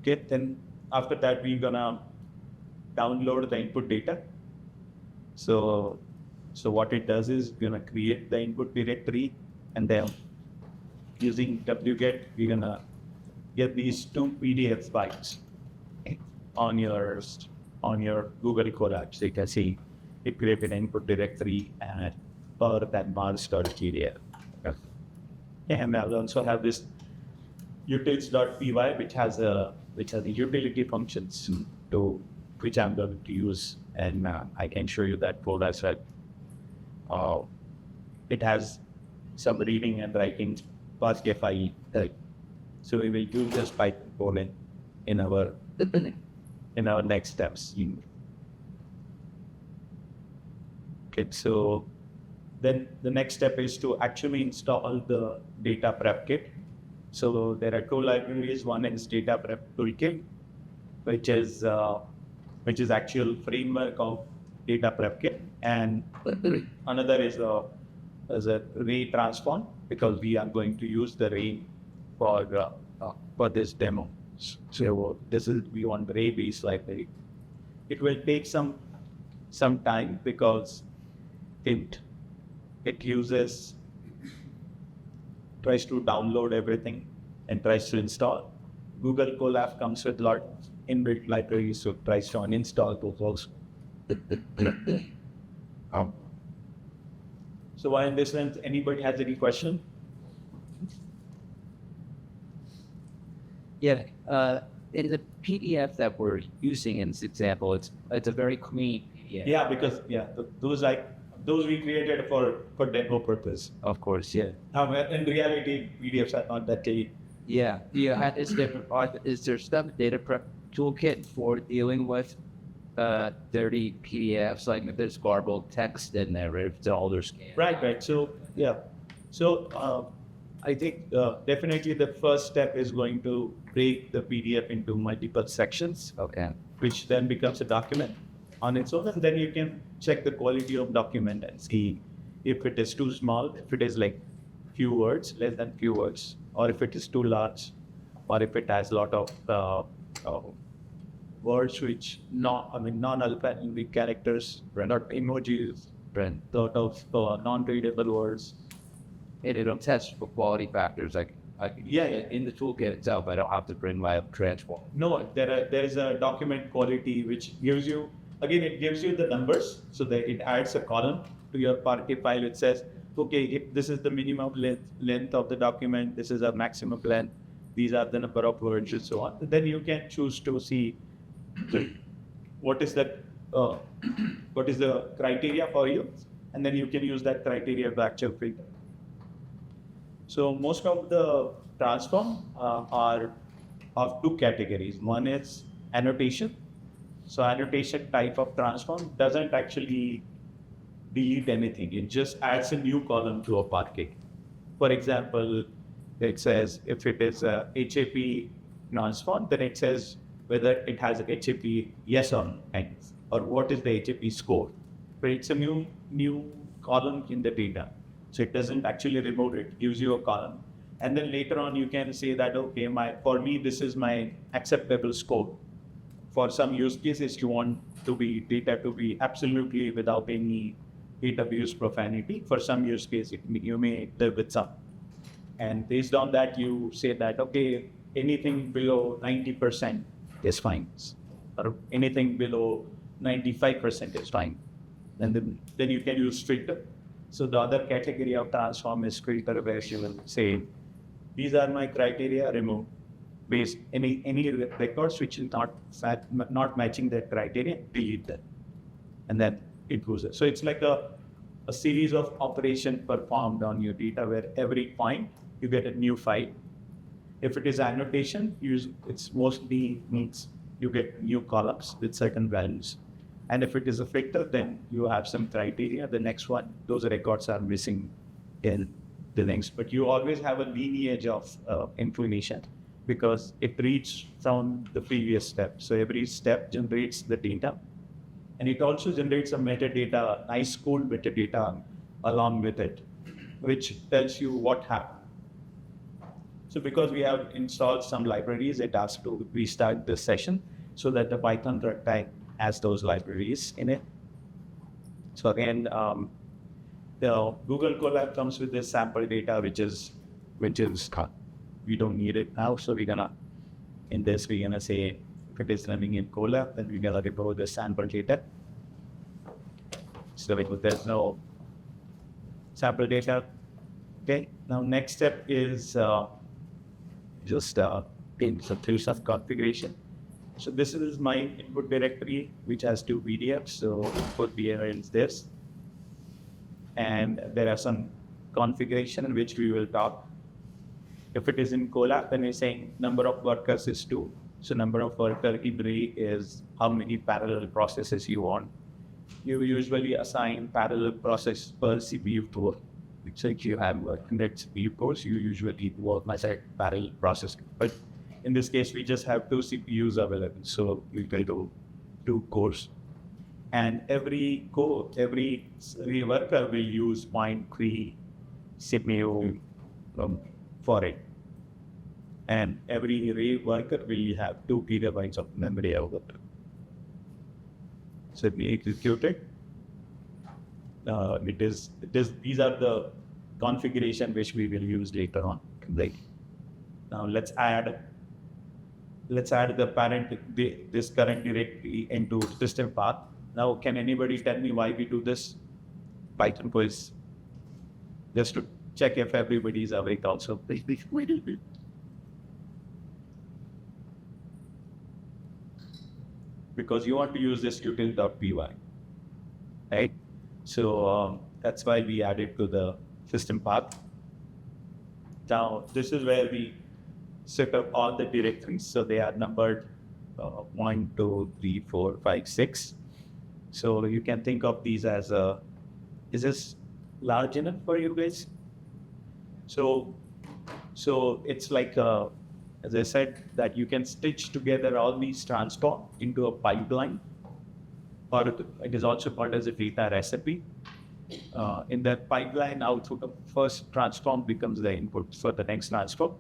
Okay, then after that, we're gonna download the input data. So what it does is we're gonna create the input directory, and then using wget, we're gonna get these 2 PDF files on your Google Colab. So you can see it created an input directory and for that bars.pdf. And I'll also have this utils.py, which has the utility functions to which I'm going to use, and I can show you that code as well. It has some reading and writing Pascal file. So we will use this Python code in our next steps. Okay, so then the next step is to actually install the data prep kit. So there are 2 libraries. One is data prep toolkit, which is actual framework of data prep kit, and another is a ray transform, because we are going to use the ray for this demo. So we want ray based library. It will take some time because it tries to download everything and tries to install. Google Colab comes with a lot of inbuilt libraries, so it tries to uninstall those also. So while in this length, anybody has any question? Yeah. In the PDF that we're using in this example, it's a very clean PDF. Yeah, because those we created for demo purpose. Of course, yeah. In reality, PDFs are not that clean. Yeah. Yeah. Is there some data prep toolkit for dealing with dirty PDFs, like if there's garbled text in there, if it's all their scan? Right. So yeah, so I think definitely the first step is going to break the PDF into multiple sections, Okay. which then becomes a document on its own, and then you can check the quality of document and see if it is too small, if it is like few words, less than few words, or if it is too large, or if it has a lot of words which non-alphanumeric characters, not emojis, Right. lot of non-readable words. It don't test for quality factors. Yeah. In the toolkit itself, I don't have to bring my transform. No, there is a document quality which gives you, again, it gives you the numbers, so that it adds a column to your parquet file. It says, okay, if this is the minimum length of the document, this is a maximum length, these are the number of words and so on. Then you can choose to see what is the criteria for you, and then you can use that criteria to actually filter. So most of the transform are of two categories. One is annotation. So annotation type of transform doesn't actually delete anything. It just adds a new column to a parquet. For example, it says if it is a HAP transform, then it says whether it has a HAP yes or no, or what is the HAP score. But it's a new column in the data. So it doesn't actually remove it, gives you a column. And then later on you can say that, okay, for me, this is my acceptable score. For some use cases, you want data to be absolutely without any hate abuse profanity. For some use case, you may live with some. And based on that, you say that, okay, anything below 90% is fine. Or anything below 95% is fine. And then you can use filter. So the other category of transform is filter, where you will say, these are my criteria, remove. Based any records which is not matching that criteria, delete them. And then it goes there. So it's like a series of operations performed on your data, where every point you get a new file. If it is annotation, it's mostly means you get new columns with certain values. And if it is a filter, then you have some criteria. The next one, those records are missing in the next. But you always have a lineage of information, because it reads from the previous step. So every step generates the data. And it also generates a metadata, nice code metadata along with it, which tells you what happened. So because we have installed some libraries, it has to restart the session so that the Python runtime has those libraries in it. So again, the Google Colab comes with this sample data, which is we don't need it now. So we're gonna say, if it is running in Colab, then we're gonna remove the sample data. So there's no sample data. Okay. Now next step is just in some configuration. So this is my input directory, which has two PDFs. So input here is this. And there are some configuration in which we will talk. If it is in Colab, then we're saying number of workers is 2. So number of worker array is how many parallel processes you want. You usually assign parallel process per CPU core. So if you have 100 CPU cores, you usually work as a parallel process. But in this case, we just have 2 CPUs available. So we will do 2 cores. And every worker will use 0.3 CPU for it. And every array worker will have 2 gigabytes of memory available. So if we execute it, these are the configuration which we will use later on. Right. Now let's add the parent, this current directory into system path. Now, can anybody tell me why we do this? Python quiz, just to check if everybody is awake also. because you want to use this util.py, right? So that's why we added to the system path. Now, this is where we set up all the directories. So they are numbered 1, 2, 3, 4, 5, 6. So you can think of these as is this large enough for you guys? So it's like, as I said, that you can stitch together all these transform into a pipeline, or it is also called as a data recipe. In that pipeline, output of first transform becomes the input for the next transform.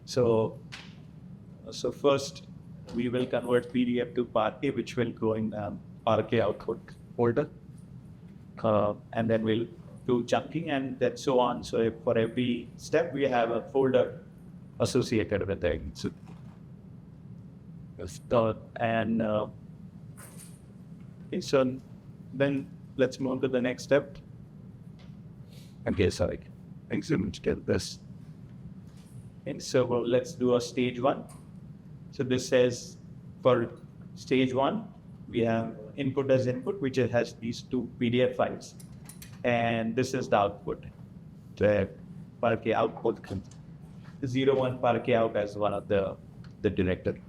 So first we will convert PDF to Parquet, which will go in Parquet output folder, and then we'll do chunking and then so on. So for every step, we have a folder associated with it. So then let's move to the next step. Okay, sorry. Thanks so much. Get this. And so let's do a stage 1. So this says for stage 1, we have input as input, which has these 2 PDF files. And this is the output. The Parquet output, 01 Parquet out as one of the director.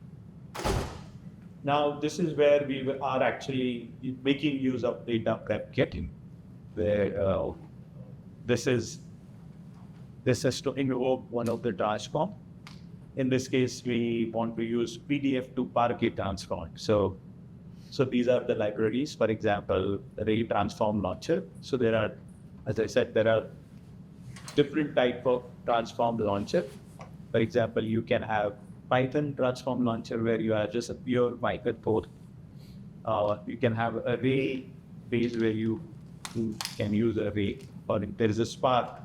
Now, this is where we are actually making use of data prep getting, where this is to invoke one of the transform. In this case, we want to use PDF to Parquet transform. So these are the libraries. For example, Ray transform launcher. So there are, as I said, there are different type of transform launcher. For example, you can have Python transform launcher where you have just a pure Python code. You can have array base where you can use array, or there is a Spark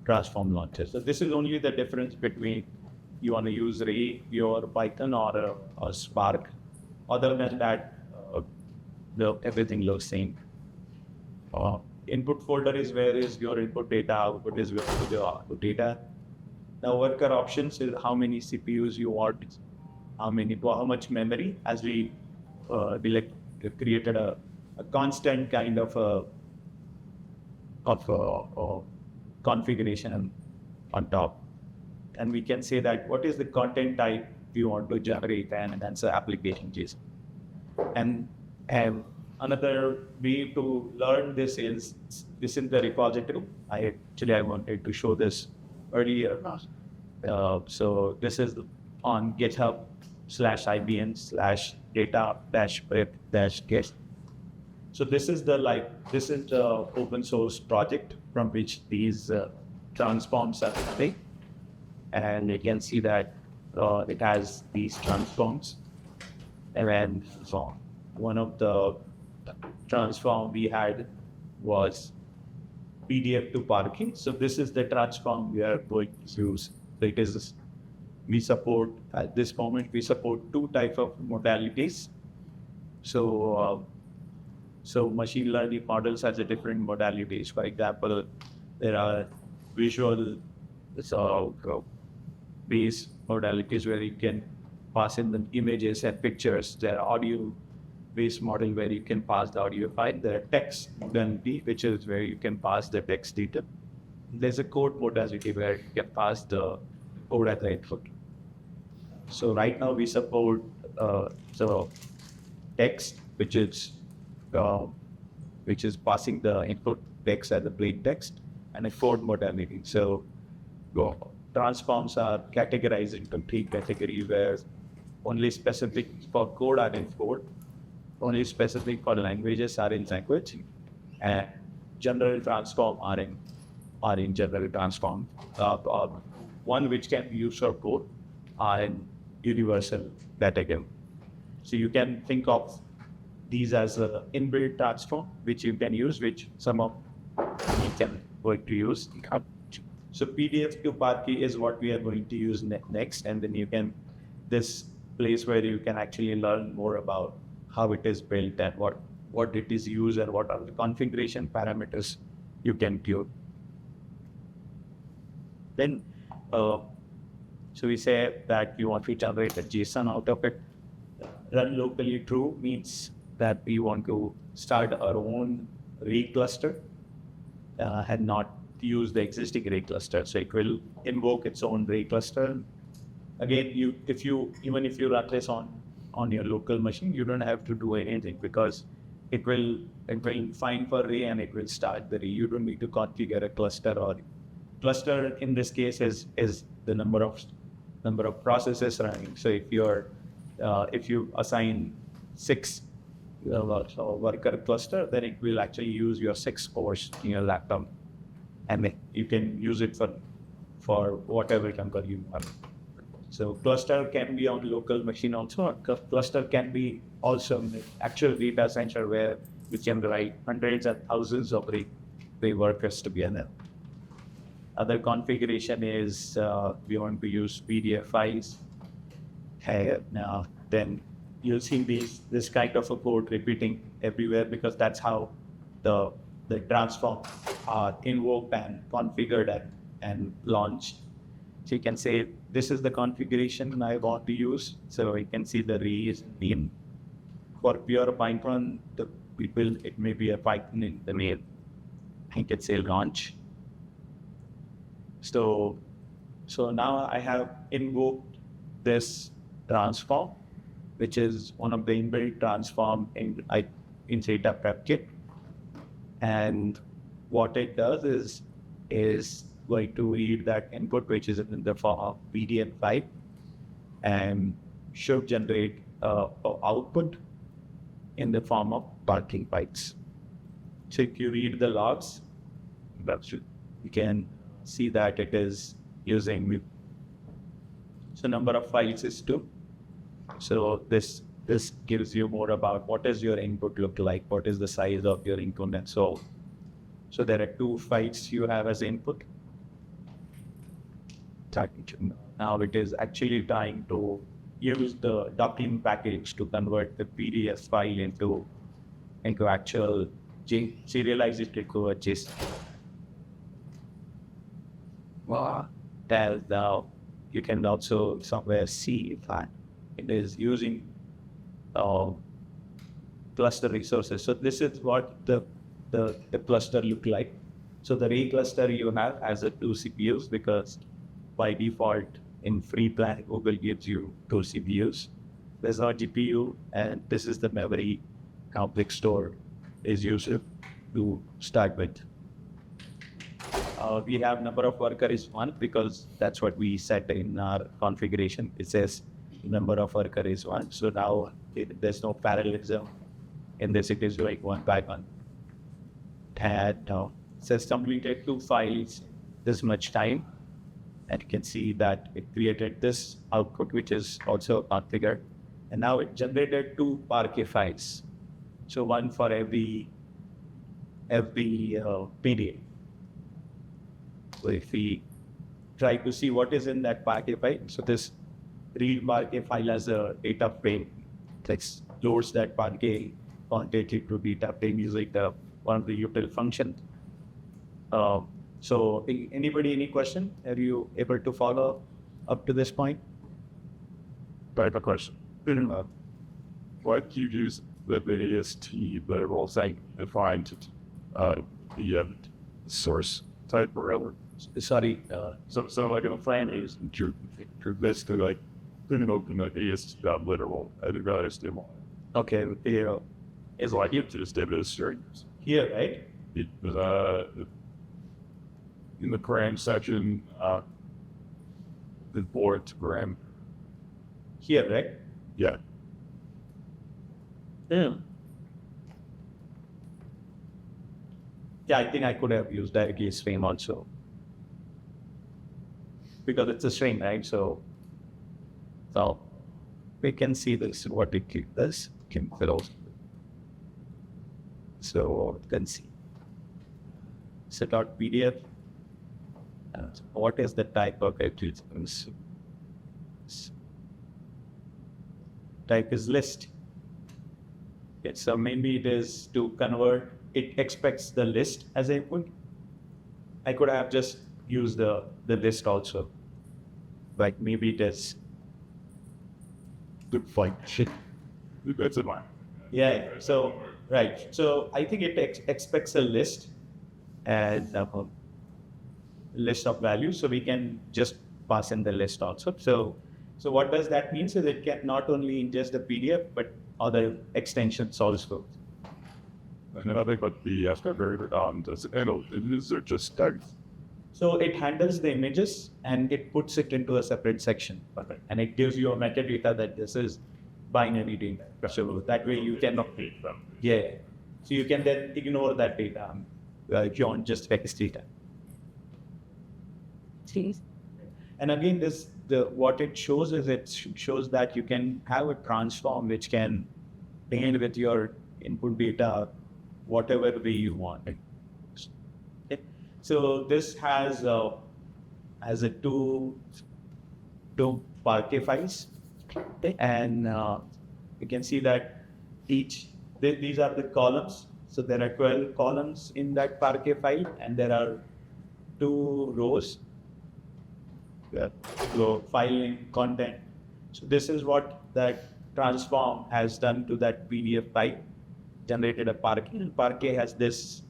transform launcher. So this is only the difference between you want to use Ray, pure Python, or Spark. Other than that, everything looks same. Input folder is where is your input data, output is where is your output data. Now worker options is how many CPUs you want, how much memory, as we created a constant kind of configuration on top. And we can say that what is the content type you want to generate, and that's the application JSON. And another way to learn this is in the repository. I wanted to show this earlier. So this is on GitHub/IBM/data-prep-get. So this is the open source project from which these transforms are made. And you can see that it has these transforms. And then so one of the transform we had was PDF to Parquet. So this is the transform we are going to use. So it is, we support, at this moment, we support 2 types of modalities. So machine learning models has a different modalities. For example, there are visual based modalities where you can pass in the images and pictures. There are audio based model where you can pass the audio file. There are text modality, which is where you can pass the text data. There's a code modality where you can pass the code as the input. So right now we support text, which is passing the input text as a plain text, and a code modality. So transforms are categorized into 3 categories, where only specific for code are in code, only specific for languages are in language, and general transform are in general transform. One which can be used for code are in universal category. So you can think of these as an inbuilt transform, which you can use, which some of you can going to use. So PDF to Parquet is what we are going to use next, and then you can, this place where you can actually learn more about how it is built and what it is used and what are the configuration parameters you can give. Then, so we say that you want to generate a JSON out of it. run locally true means that we want to start our own ray cluster and not use the existing ray cluster. So it will invoke its own ray cluster. Again, even if you run this on your local machine, you don't have to do anything because it will find for ray and it will start the ray. You don't need to configure a cluster, or cluster in this case is the number of processes running. So if you assign 6 worker cluster, then it will actually use your 6 cores in your laptop, and you can use it for whatever number you want. So cluster can be on local machine also. Cluster can be also in the actual data center where you can write hundreds and thousands of ray workers together. Other configuration is we want to use PDF files. Now then you'll see this kind of a code repeating everywhere because that's how the transforms are invoked and configured and launched. So you can say, this is the configuration I want to use. So you can see the ray is in. For pure Python, it may be a Python in the name. I can say launch. So now I have invoked this transform, which is one of the inbuilt transform inside the prep kit. And what it does is going to read that input, which is in the form of PDF file, and should generate output in the form of parking bytes. So if you read the logs, you can see that it is using. So number of files is 2. So this gives you more about what does your input look like, what is the size of your input, and so there are 2 files you have as input. Now it is actually trying to use the docking package to convert the PDF file into actual serialize it into a JSON. Wow. Now you can also somewhere see that it is using cluster resources. So this is what the cluster look like. So the ray cluster you have has 2 CPUs because by default in free plan Google gives you 2 CPUs. There's no GPU, and this is the memory complex store is used to start with. We have number of worker is 1 because that's what we set in our configuration. It says number of worker is 1. So now there's no parallelism in this. It is like 1 by 1. And it says completed 2 files this much time. And you can see that it created this output, which is also configured. And now it generated 2 Parquet files. So 1 for every PDF. So if we try to see what is in that Parquet file, so this read Parquet file as a data frame, it loads that Parquet content into data frame using one of the util function. So anybody, any question? Are you able to follow up to this point? I have a question. Why do you use the AST literal thing defined the source type or other? Sorry. So like in a plan is you're basically like putting open the AST literal and the AST model. Okay. It's like you just did it strings. Here, right? It was in the param section, the board to param. Here, right? Yeah. Yeah, I think I could have used directly string also. Because it's a string, right? So we can see this, what it does. Can fill. So you can see. So .pdf. What is the type of it? Type is list. Okay, so maybe it is to convert, it expects the list as a input. I could have just used the list also. Like maybe it is The function. That's in mind. Yeah. So right. So I think it expects a list and list of values, so we can just pass in the list also. So what does that mean? So that it can not only ingest the PDF but other extensions also. And then I think what the very does it handle images or just text? So it handles the images and it puts it into a separate section. Okay. And it gives you a metadata that this is binary data. So that way you can, yeah. So you can then ignore that data if you want just text data. And again, what it shows is it shows that you can have a transform which can deal with your input data whatever way you want. Okay. So this has a two Parquet files, okay. And you can see that these are the columns. So there are 12 columns in that Parquet file, and there are 2 rows. So file name, content. So this is what that transform has done to that PDF file, generated a Parquet. And Parquet has these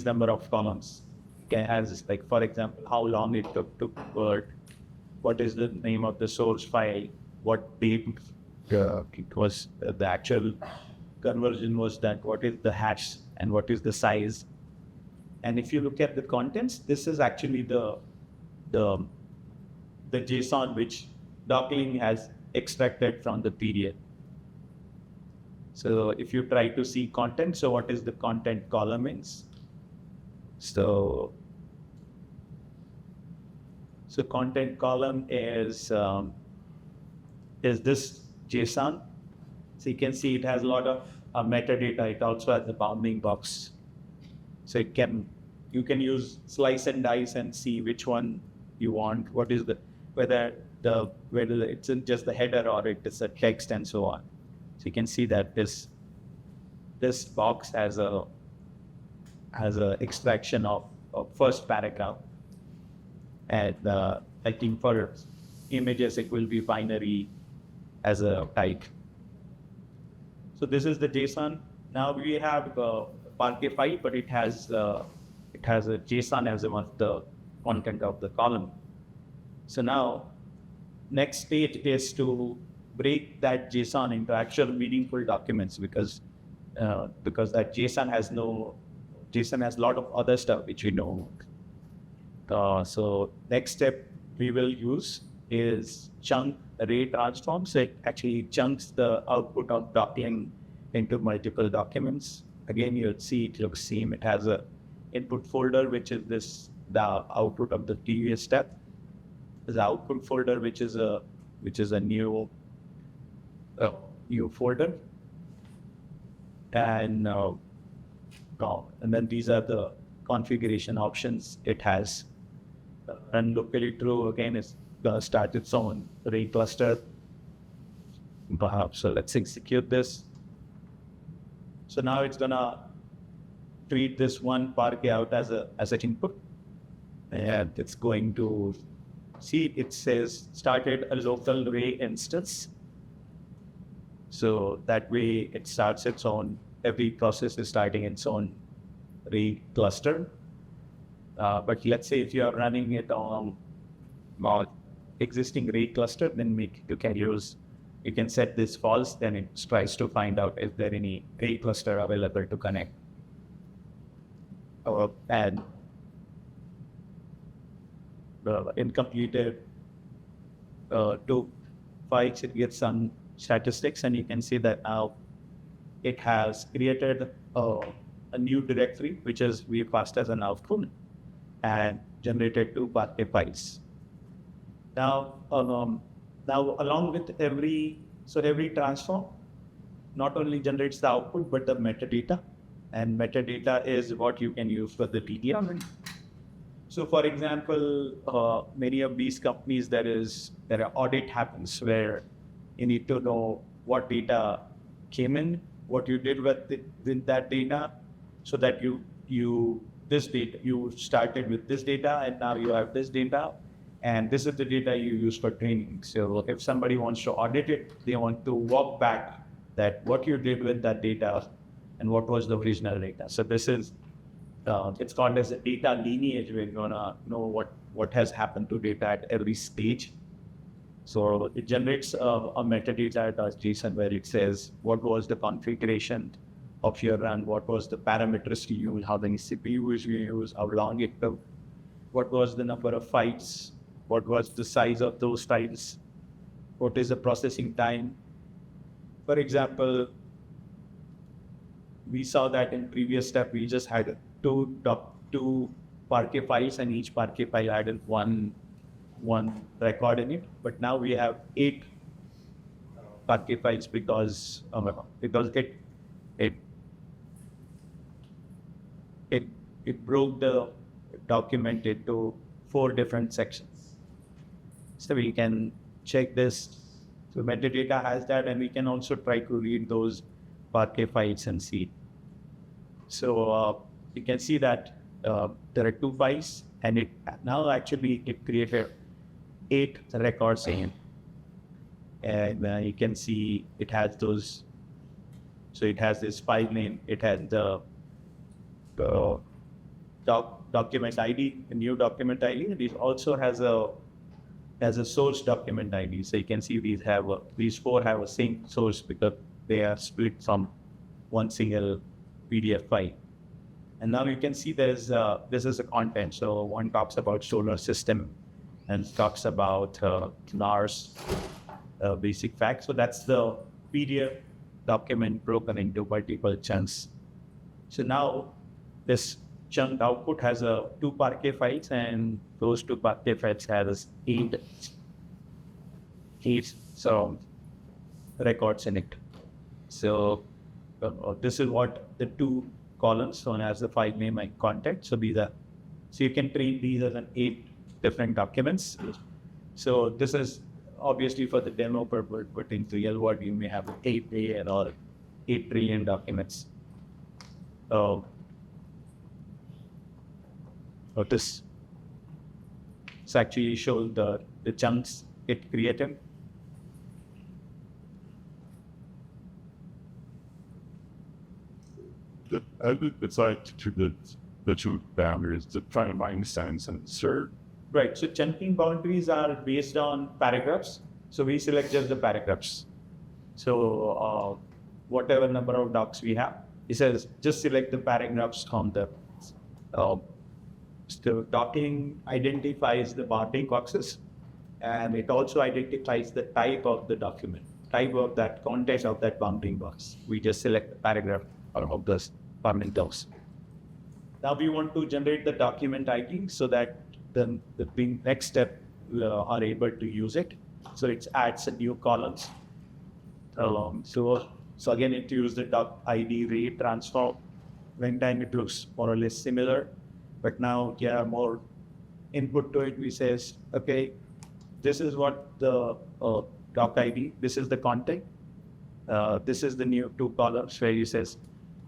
number of columns. Okay, has, like, for example, how long it took to convert, what is the name of the source file, what date it was, the actual conversion was done, what is the hash, and what is the size. And if you look at the contents, this is actually the JSON which Docling has extracted from the PDF. So if you try to see content, so what is the content column is? So content column is this JSON. So you can see it has a lot of metadata. It also has the bounding box. So you can use slice and dice and see which one you want. What is whether it's just the header or it is a text and so on. So you can see that this box has a extraction of first paragraph, and I think for images it will be binary as a type. So this is the JSON. Now we have Parquet file, but it has a JSON as one of the content of the column. So now next stage is to break that JSON into actual meaningful documents, because that JSON has a lot of other stuff which we know. So next step we will use is chunk array transform. So it actually chunks the output of Docling into multiple documents. Again, you'll see it looks same. It has a input folder, which is the output of the previous step. There's an output folder, which is a new folder, and then these are the configuration options it has. And locally true, again, is gonna start its own array cluster. Perhaps, so let's execute this. So now it's gonna treat this one Parquet out as an input, and it's going to see it says started a local array instance. So that way it starts its own. Every process is starting its own array cluster. But let's say if you are running it on existing array cluster, then you can set this false, then it tries to find out if there any array cluster available to connect. And incompleted to files, it gets some statistics, and you can see that now it has created a new directory, which is we passed as an output, and generated 2 Parquet files. Now along with every transform not only generates the output but the metadata, and metadata is what you can use for the PDF. So for example, many of these companies, there are audit happens where you need to know what data came in, what you did with that data, so that you started with this data and now you have this data, and this is the data you use for training. So if somebody wants to audit it, they want to walk back that what you did with that data and what was the original data. So this is, it's called as a data lineage. We're gonna know what has happened to data at every stage. So it generates a metadata as JSON where it says what was the configuration of your run, what was the parameters you use, how many CPUs you use, how long it took, what was the number of files, what was the size of those files, what is the processing time. For example, we saw that in previous step, we just had two Parquet files, and each Parquet file had one record in it. But now we have 8 Parquet files because it broke the document into 4 different sections. So we can check this. So metadata has that, and we can also try to read those Parquet files and see. So you can see that there are 2 files, and it created 8 records in. And you can see it has those. So it has this file name. It has the document ID, the new document ID, and it also has a source document ID. So you can see these 4 have a same source because they are split from one single PDF file. And now you can see this is a content. So one talks about solar system and talks about NARS basic facts. So that's the PDF document broken into multiple chunks. So now this chunk output has 2 Parquet files, and those 2 Parquet files has 8 records in it. So this is what the 2 columns known as the file name and content. So you can treat these as 8 different documents. So this is obviously for the demo purpose, but in real world you may have 8 billion or 8 trillion documents. This actually shows the chunks it created. It's like the 2 boundaries to try to find sense and insert. Right. So chunking boundaries are based on paragraphs. So we select just the paragraphs. So whatever number of docs we have, it says just select the paragraphs from the. So docking identifies the bounding boxes, and it also identifies the type of the document, type of that content of that bounding box. We just select the paragraph of this bounding box. Now we want to generate the document ID so that the next step are able to use it. So it adds a new columns. So again, it uses the doc ID rate transform. Runtime it looks more or less similar, but now more input to it. We says, okay, this is what the doc ID. This is the content. This is the new 2 columns where it says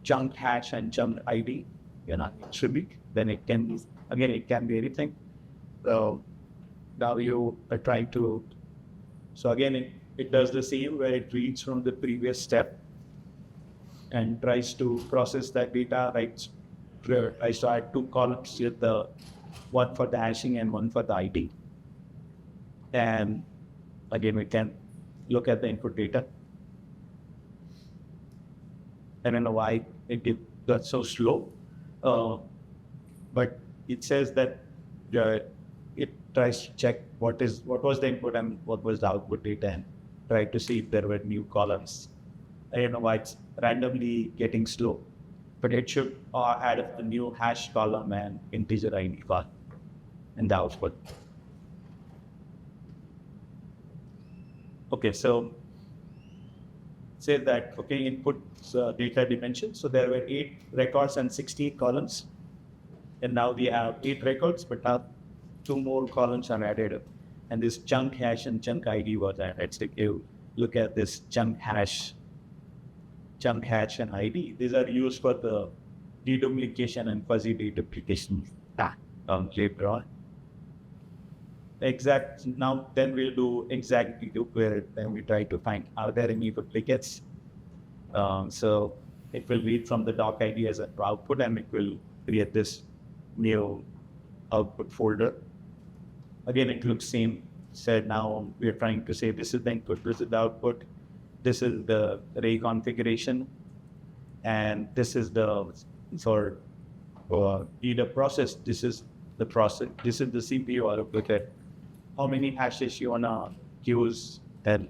chunk hash and chunk ID. Attribute. Then it can be anything. Now you are trying to. So again, it does the same where it reads from the previous step and tries to process that data. Tries to add 2 columns with the one for the hashing and one for the ID. And again, we can look at the input data. I don't know why it got so slow, but it says that it tries to check what was the input and what was the output data, and try to see if there were new columns. I don't know why it's randomly getting slow, but it should add up the new hash column and integer ID column in the output. Okay, so say that, okay, input data dimension. So there were 8 records and 16 columns. And now we have 8 records, but now 2 more columns are added. And this chunk hash and chunk ID was added. So you look at this chunk hash and ID. These are used for the deduplication and fuzzy deduplication later on. Now then we'll do exact dedupe, where then we try to find are there any duplicates. So it will read from the doc ID as an output, and it will create this new output folder. Again, it looks same. Said now we're trying to say this is the input, this is the output, this is the array configuration, and this is the either process. This is the process. This is the CPU. Or look at how many hashes you wanna use, and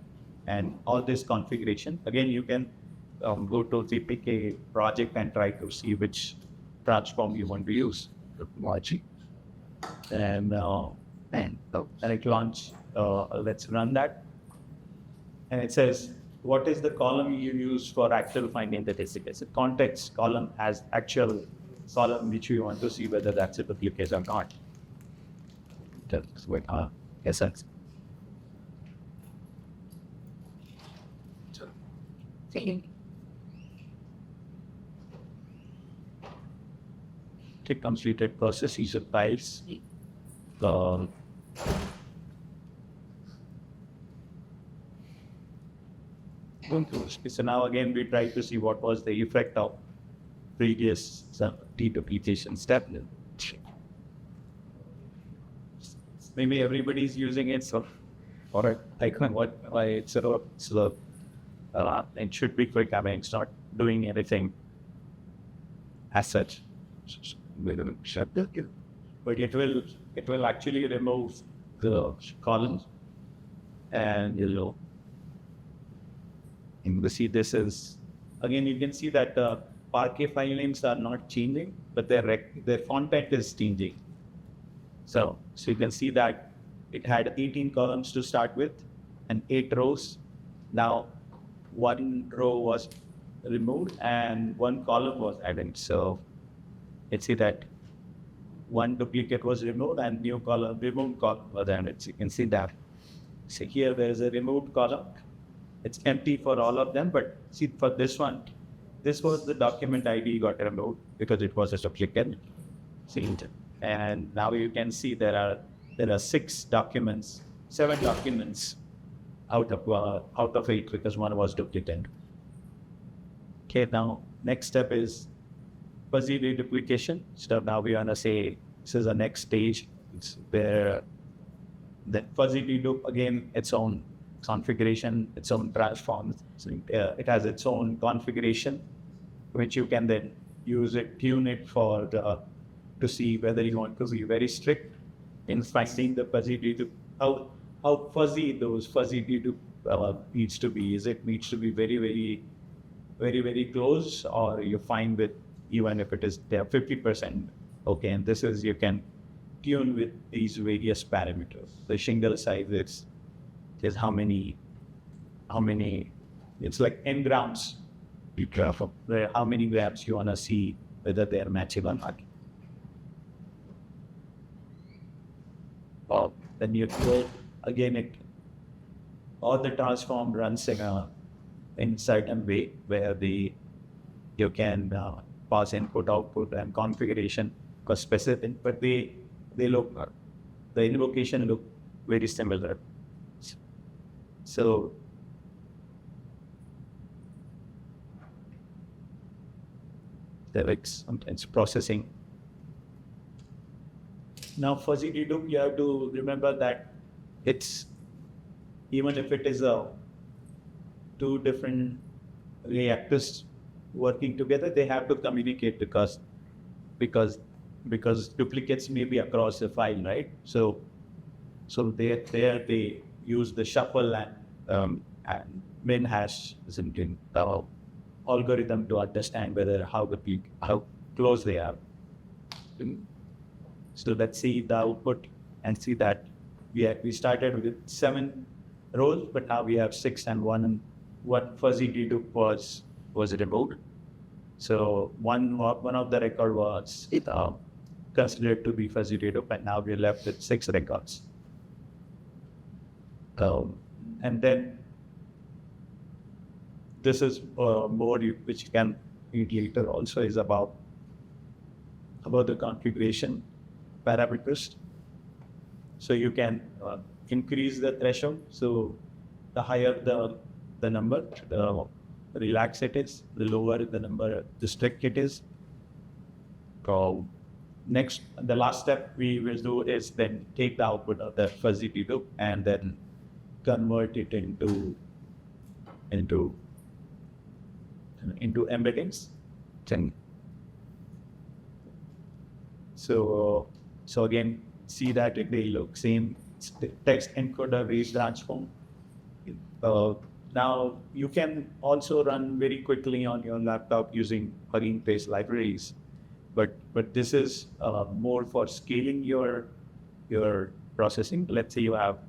all this configuration. Again, you can go to the PK project and try to see which transform you want to use. Logic. And it launch. Let's run that. And it says, what is the column you use for actual finding the duplicate? It's a context column as actual column which we want to see whether that's a duplicate or not. That's what, yes, that's. Click completed process, user files. So now again we try to see what was the effect of previous deduplication step. Maybe everybody's using it, so or I can why it's slow. It should be quick. I mean, it's not doing anything as such. But it will actually remove the columns, and you see this is again you can see that Parquet file names are not changing, but their font type is changing. So you can see that it had 18 columns to start with and 8 rows. Now 1 row was removed and 1 column was added. So let's see that 1 duplicate was removed and removed column was added. So you can see that. So here there is a removed column. It's empty for all of them, but see for this one, this was the document ID got removed because it was a duplicate. See, and now you can see there are 7 documents out of 8 because 1 was duplicate. Okay, now next step is fuzzy reduplication. So now we want to say this is the next stage. It's where the fuzzy dedupe again its own configuration, its own transforms. So it has its own configuration, which you can then use it, tune it for to see whether you want to be very strict in finding the fuzzy dedupe. How fuzzy those fuzzy dedupe needs to be. Is it needs to be very, very, very, very close, or you're fine with even if it is there 50%? Okay, and this is you can tune with these various parameters. The shingle size is how many, it's like n grams. Be careful. How many grams you want to see whether they are matching or not. Then you go again. All the transform runs in certain way where you can pass input, output, and configuration because specific, but they look the invocation look very similar. So sometimes processing. Now fuzzy dedupe, you have to remember that it's even if it is two different reactors working together, they have to communicate because duplicates may be across the file, right? So they use the shuffle and min hash algorithm to understand whether how close they are. So let's see the output and see that we started with 7 rows, but now we have 6 and 1 fuzzy dedupe was removed. So one of the record was considered to be fuzzy dedupe, and now we're left with 6 records. And then this is more which can read later also is about the configuration parameters. So you can increase the threshold. So the higher the number, relaxed it is, the lower the number, the strict it is. So next, the last step we will do is then take the output of the fuzzy loop and then convert it into embeddings. So again, see that they look same text encoder base transform. Now you can also run very quickly on your laptop using plugin-based libraries, but this is more for scaling your processing. Let's say you have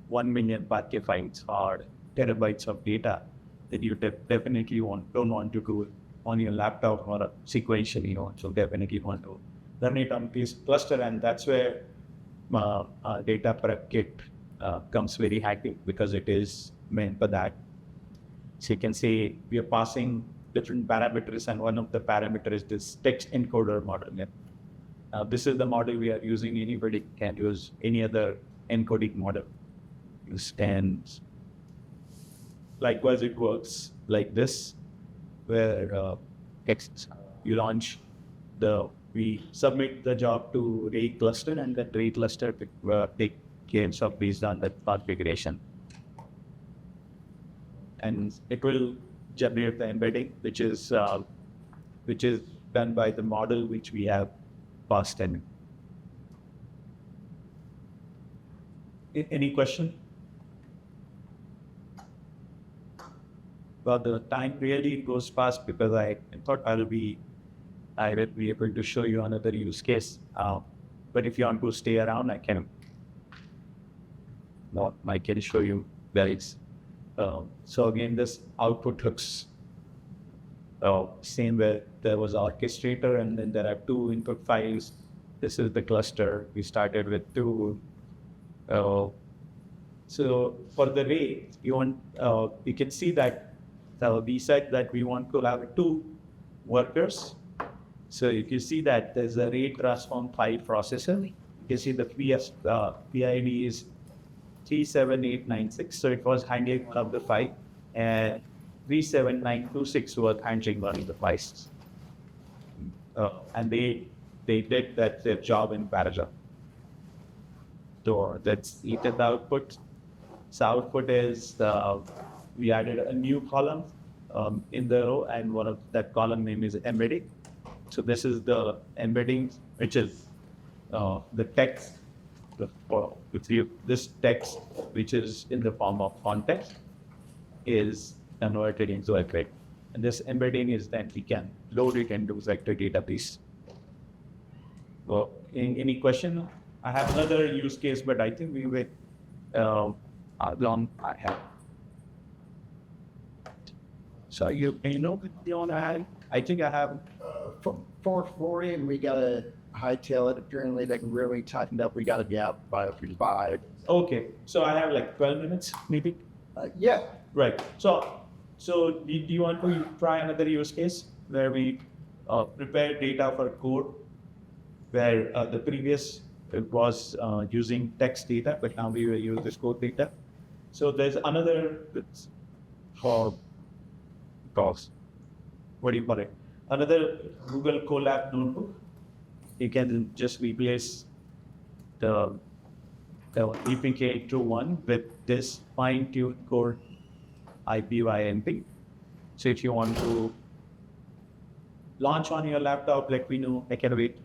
1 million Parquet files or terabytes of data that you definitely don't want to do on your laptop or sequentially. So definitely want to run it on this cluster, and that's where data prep kit comes very handy because it is meant for that. So you can say we are passing different parameters, and one of the parameters is this text encoder model. Now this is the model we are using. Anybody can use any other encoding model. And likewise, it works like this, where text you launch we submit the job to Ray cluster, and that Ray cluster take care of based on the configuration. And it will generate the embedding, which is done by the model which we have passed in. Any question? Well, the time really goes fast because I thought I will be able to show you another use case. But if you want to stay around, I can show you where it's. So again, this output hooks, same where there was orchestrator, and then there are 2 input files. This is the cluster. We started with 2. So for the Ray, you can see that we said that we want to have 2 workers. So you can see that there's a Ray transform file processor. You can see the PID is 37896. So it was handling one of the 5, and 37926 was handling one of the 5s. And they did their job in parallel. So that's the output. So output is we added a new column in the row, and one of that column name is embedding. So this is the embedding, which is the text. This text, which is in the form of context, is converted into a grid. And this embedding is then we can load it into vector database. So any question? I have another use case, but I think we will long I have. So you know I think I have 440, and we got to hightail it. Apparently, they can really tighten up. We got to gap by 5. Okay, so I have like 12 minutes, maybe. Yeah. Right. So do you want to try another use case where we prepare data for code, where the previous it was using text data, but now we will use this code data. So there's another for cost. What do you call it? Another Google Colab notebook. You can just replace the EPK to 1 with this fine-tuned code IPYNP. So if you want to launch on your laptop, let me know. I can wait.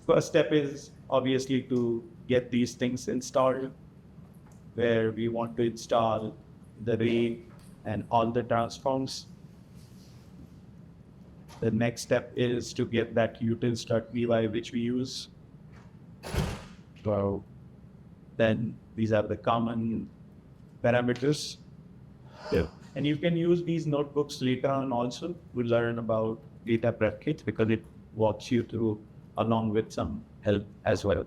First step is obviously to get these things installed, where we want to install the Ray and all the transforms. The next step is to get that utils.py, which we use. So then these are the common parameters. Yeah. And you can use these notebooks later on also to learn about data prep kit, because it walks you through along with some help as well.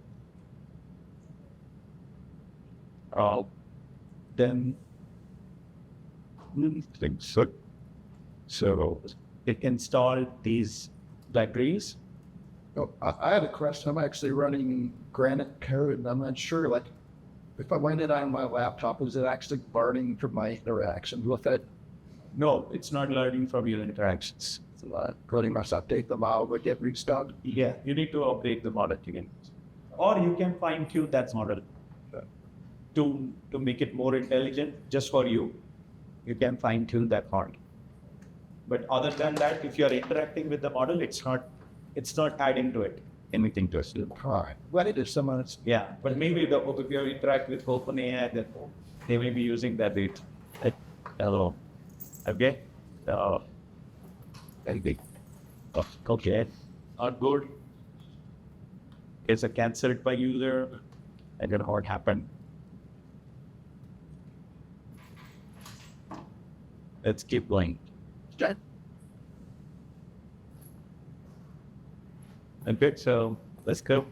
Then so it installed these libraries. Oh, I have a question. I'm actually running Granite code, and I'm not sure, like, if I went it on my laptop, is it actually learning from my interaction with it? No, it's not learning from your interactions. It's a lot. Coding must update the model with every start. Yeah, you need to update the model again. Or you can fine tune that model to make it more intelligent just for you. You can fine tune that model. But other than that, if you're interacting with the model, it's not adding to it anything to it. Right. What if someone's Yeah, but maybe if you interact with OpenAI, then they may be using that data. Hello. Okay. Maybe. Okay. Not good. It's a cancelled by user. I don't know what happened. Let's keep going. Okay, so let's go.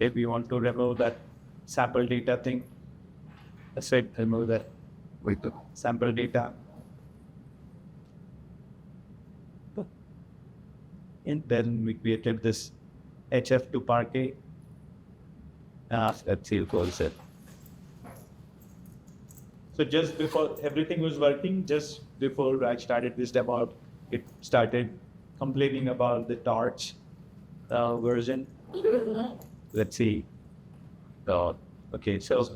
If we want to remove that sample data thing, let's say remove that Wait, the sample data. And then we created this HF to Parquet. let's see what it said. So just before everything was working, just before I started this demo, it started complaining about the Torch version. Let's see. Okay, so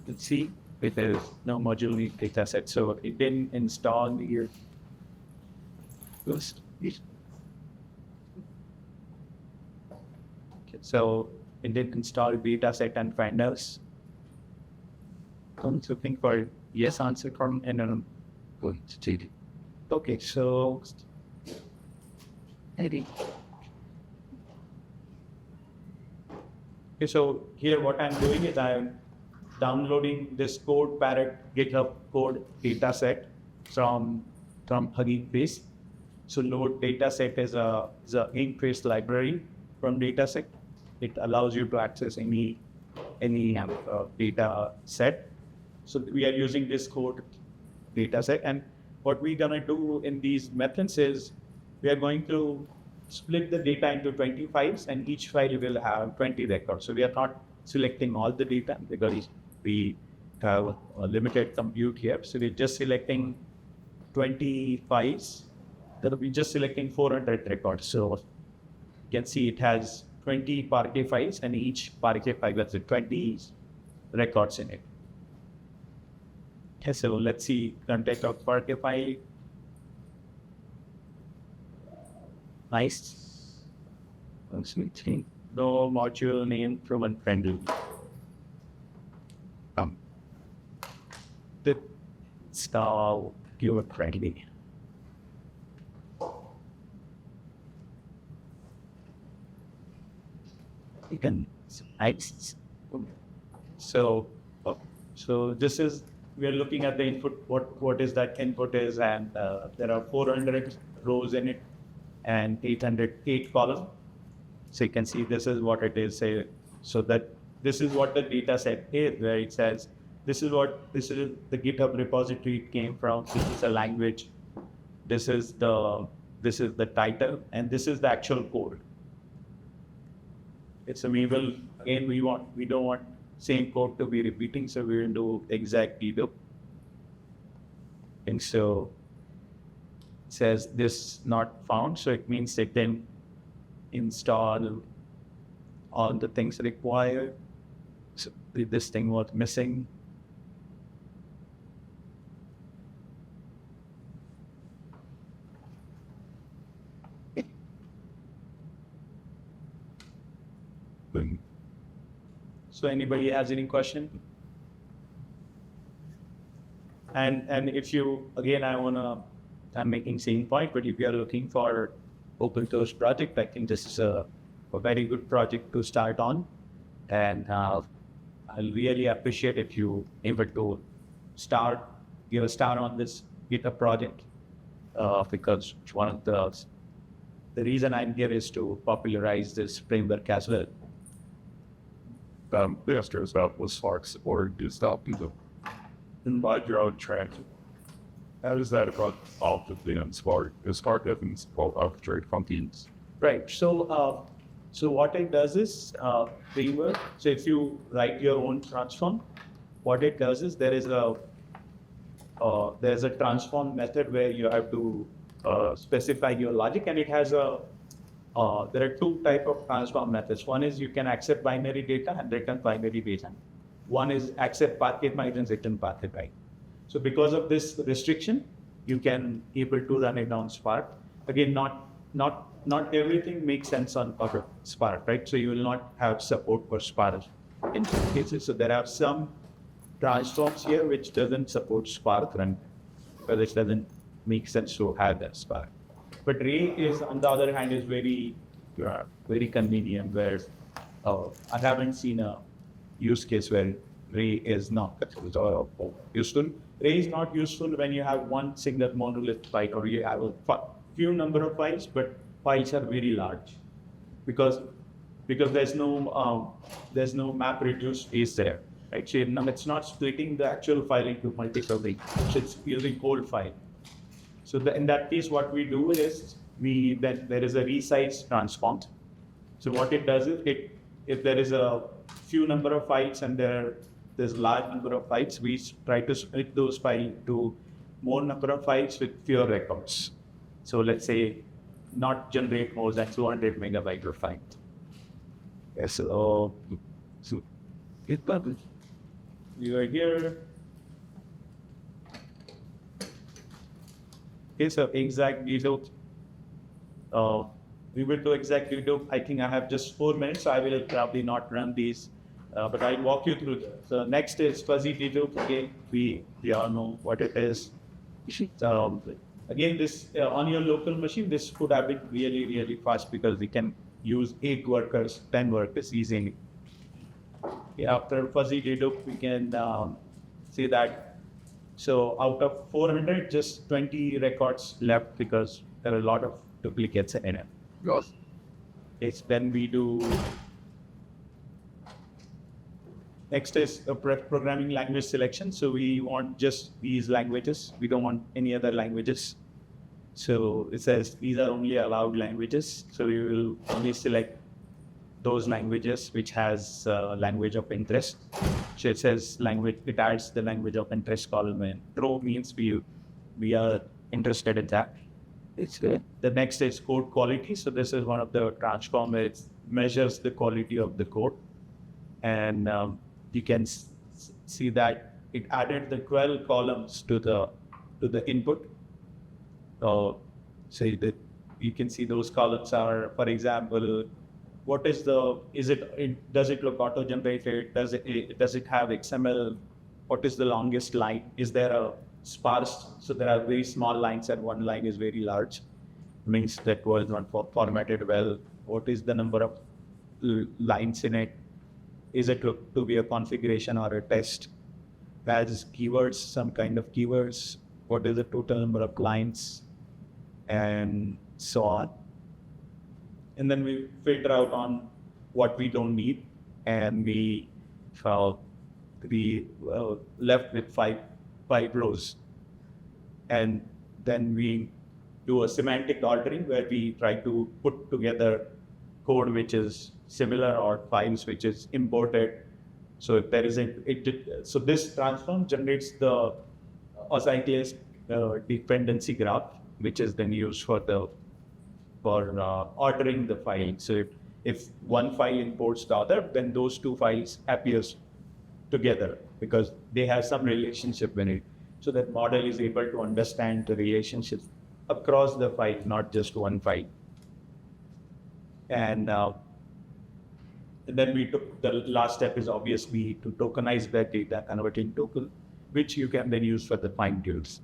let's see if there is no module data set. So it didn't install here. Okay, so it did install data set and finders. I'm looking for yes answer from and Going to see. okay, so Maybe. okay, so here what I'm doing is I'm downloading this code parrot GitHub code data set from Hugging Face. So load data set is a in-face library from dataset. It allows you to access any data set. So we are using this code data set, and what we're gonna do in these methods is we are going to split the data into 20 files, and each file will have 20 records. So we are not selecting all the data because we have a limited compute here. So we're just selecting 20 files. Then we're just selecting 400 records. So you can see it has 20 Parquet files, and each Parquet file has 20 records in it. Okay, so let's see content of Parquet file. Nice. No module name from unfriendly. The style you are friendly. You can so this is we are looking at the input, what is that input is, and there are 400 rows in it and 808 columns. So you can see this is what it is. So that this is what the data set is, where it says this is the GitHub repository it came from. This is a language. This is the title, and this is the actual code. It's a we don't want same code to be repeating, so we will do exact dedupe. And so it says this not found, so it means it then install all the things required. So this thing was missing. So anybody has any question? And if you, again, I'm making same point, but if you are looking for open source project, I think this is a very good project to start on. And I'll really appreciate if you able to give a start on this GitHub project, because one of the reason I'm here is to popularize this framework as well. They asked us about was Sparks or do stop people invite your own track. How does that affect all the things Spark? Is Spark doesn't arbitrary functions? Right. So what it does is framework. So if you write your own transform, what it does is there is there's a transform method where you have to specify your logic, and it has there are two type of transform methods. One is you can accept binary data and return binary data. One is accept packet byte and return packet byte. So because of this restriction, you can able to run it on Spark. Again, not everything makes sense on Spark, right? So you will not have support for Spark in some cases. So there are some transforms here which doesn't support Spark run, because it doesn't make sense to have that Spark. But Ray is, on the other hand, is very convenient, where I haven't seen a use case where Ray is not useful. Ray is not useful when you have one single monolith file, or you have a few number of files, but files are very large, because there's no map reduce space there. Actually, it's not splitting the actual file into multiple things. It's using whole file. So in that case, what we do is there is a resize transform. So what it does is if there is a few number of files and there's a large number of files, we try to split those files into more number of files with fewer records. So let's say not generate more than 200 megabyte of file. Yes, so it published. We are here. Okay, so exact detail. We will do exact detail. I think I have just 4 minutes, so I will probably not run these, but I'll walk you through that. So next is fuzzy detail. Again, we all know what it is. Again, this on your local machine, this could have been really fast, because we can use 8 workers, 10 workers easily. After fuzzy dedupe, we can see that. So out of 400, just 20 records left, because there are a lot of duplicates in it. Yes. It's when we do. Next is a programming language selection. So we want just these languages. We don't want any other languages. So it says these are only allowed languages. So we will only select those languages which has language of interest. So it says language, it adds the language of interest column, and row means we are interested in that. It's good. The next is code quality. So this is one of the transform where it measures the quality of the code. And you can see that it added the 12 columns to the input. So that you can see those columns are, for example, what is does it look auto-generated? Does it have XML? What is the longest line? Is there a sparse? So there are very small lines and one line is very large. Means that was not formatted well. What is the number of lines in it? Is it to be a configuration or a test? Has keywords, some kind of keywords? What is the total number of lines? And so on. And then we filter out on what we don't need, and we left with five rows. And then we do a semantic ordering where we try to put together code which is similar or files which is imported. So if there is so this transform generates the acyclic dependency graph, which is then used for ordering the file. So if one file imports the other, then those two files appears together because they have some relationship in it. So that model is able to understand the relationships across the file, not just one file. And then we took the last step is obviously to tokenize that data, convert in token, which you can then use for the fine tunes.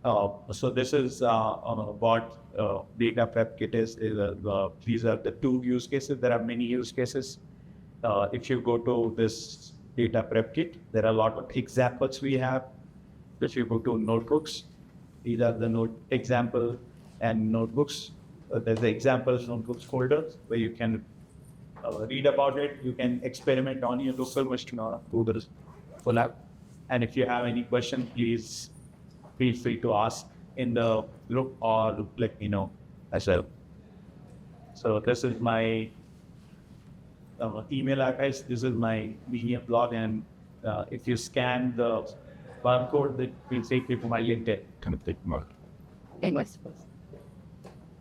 So this is what data prep kit is. These are the two use cases. There are many use cases. If you go to this data prep kit, there are a lot of examples we have. If you go to notebooks, these are the example and notebooks. There's the examples notebooks folders where you can read about it. You can experiment on your local machine or Google Colab. And if you have any question, please feel free to ask in the group or let me know as well. So this is my email address. This is my Medium blog, and if you scan the barcode that will take you to my LinkedIn. Kind of think about. Anyways.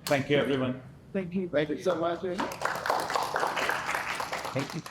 Thank you, everyone. Thank you. Thank you so much. Thank you.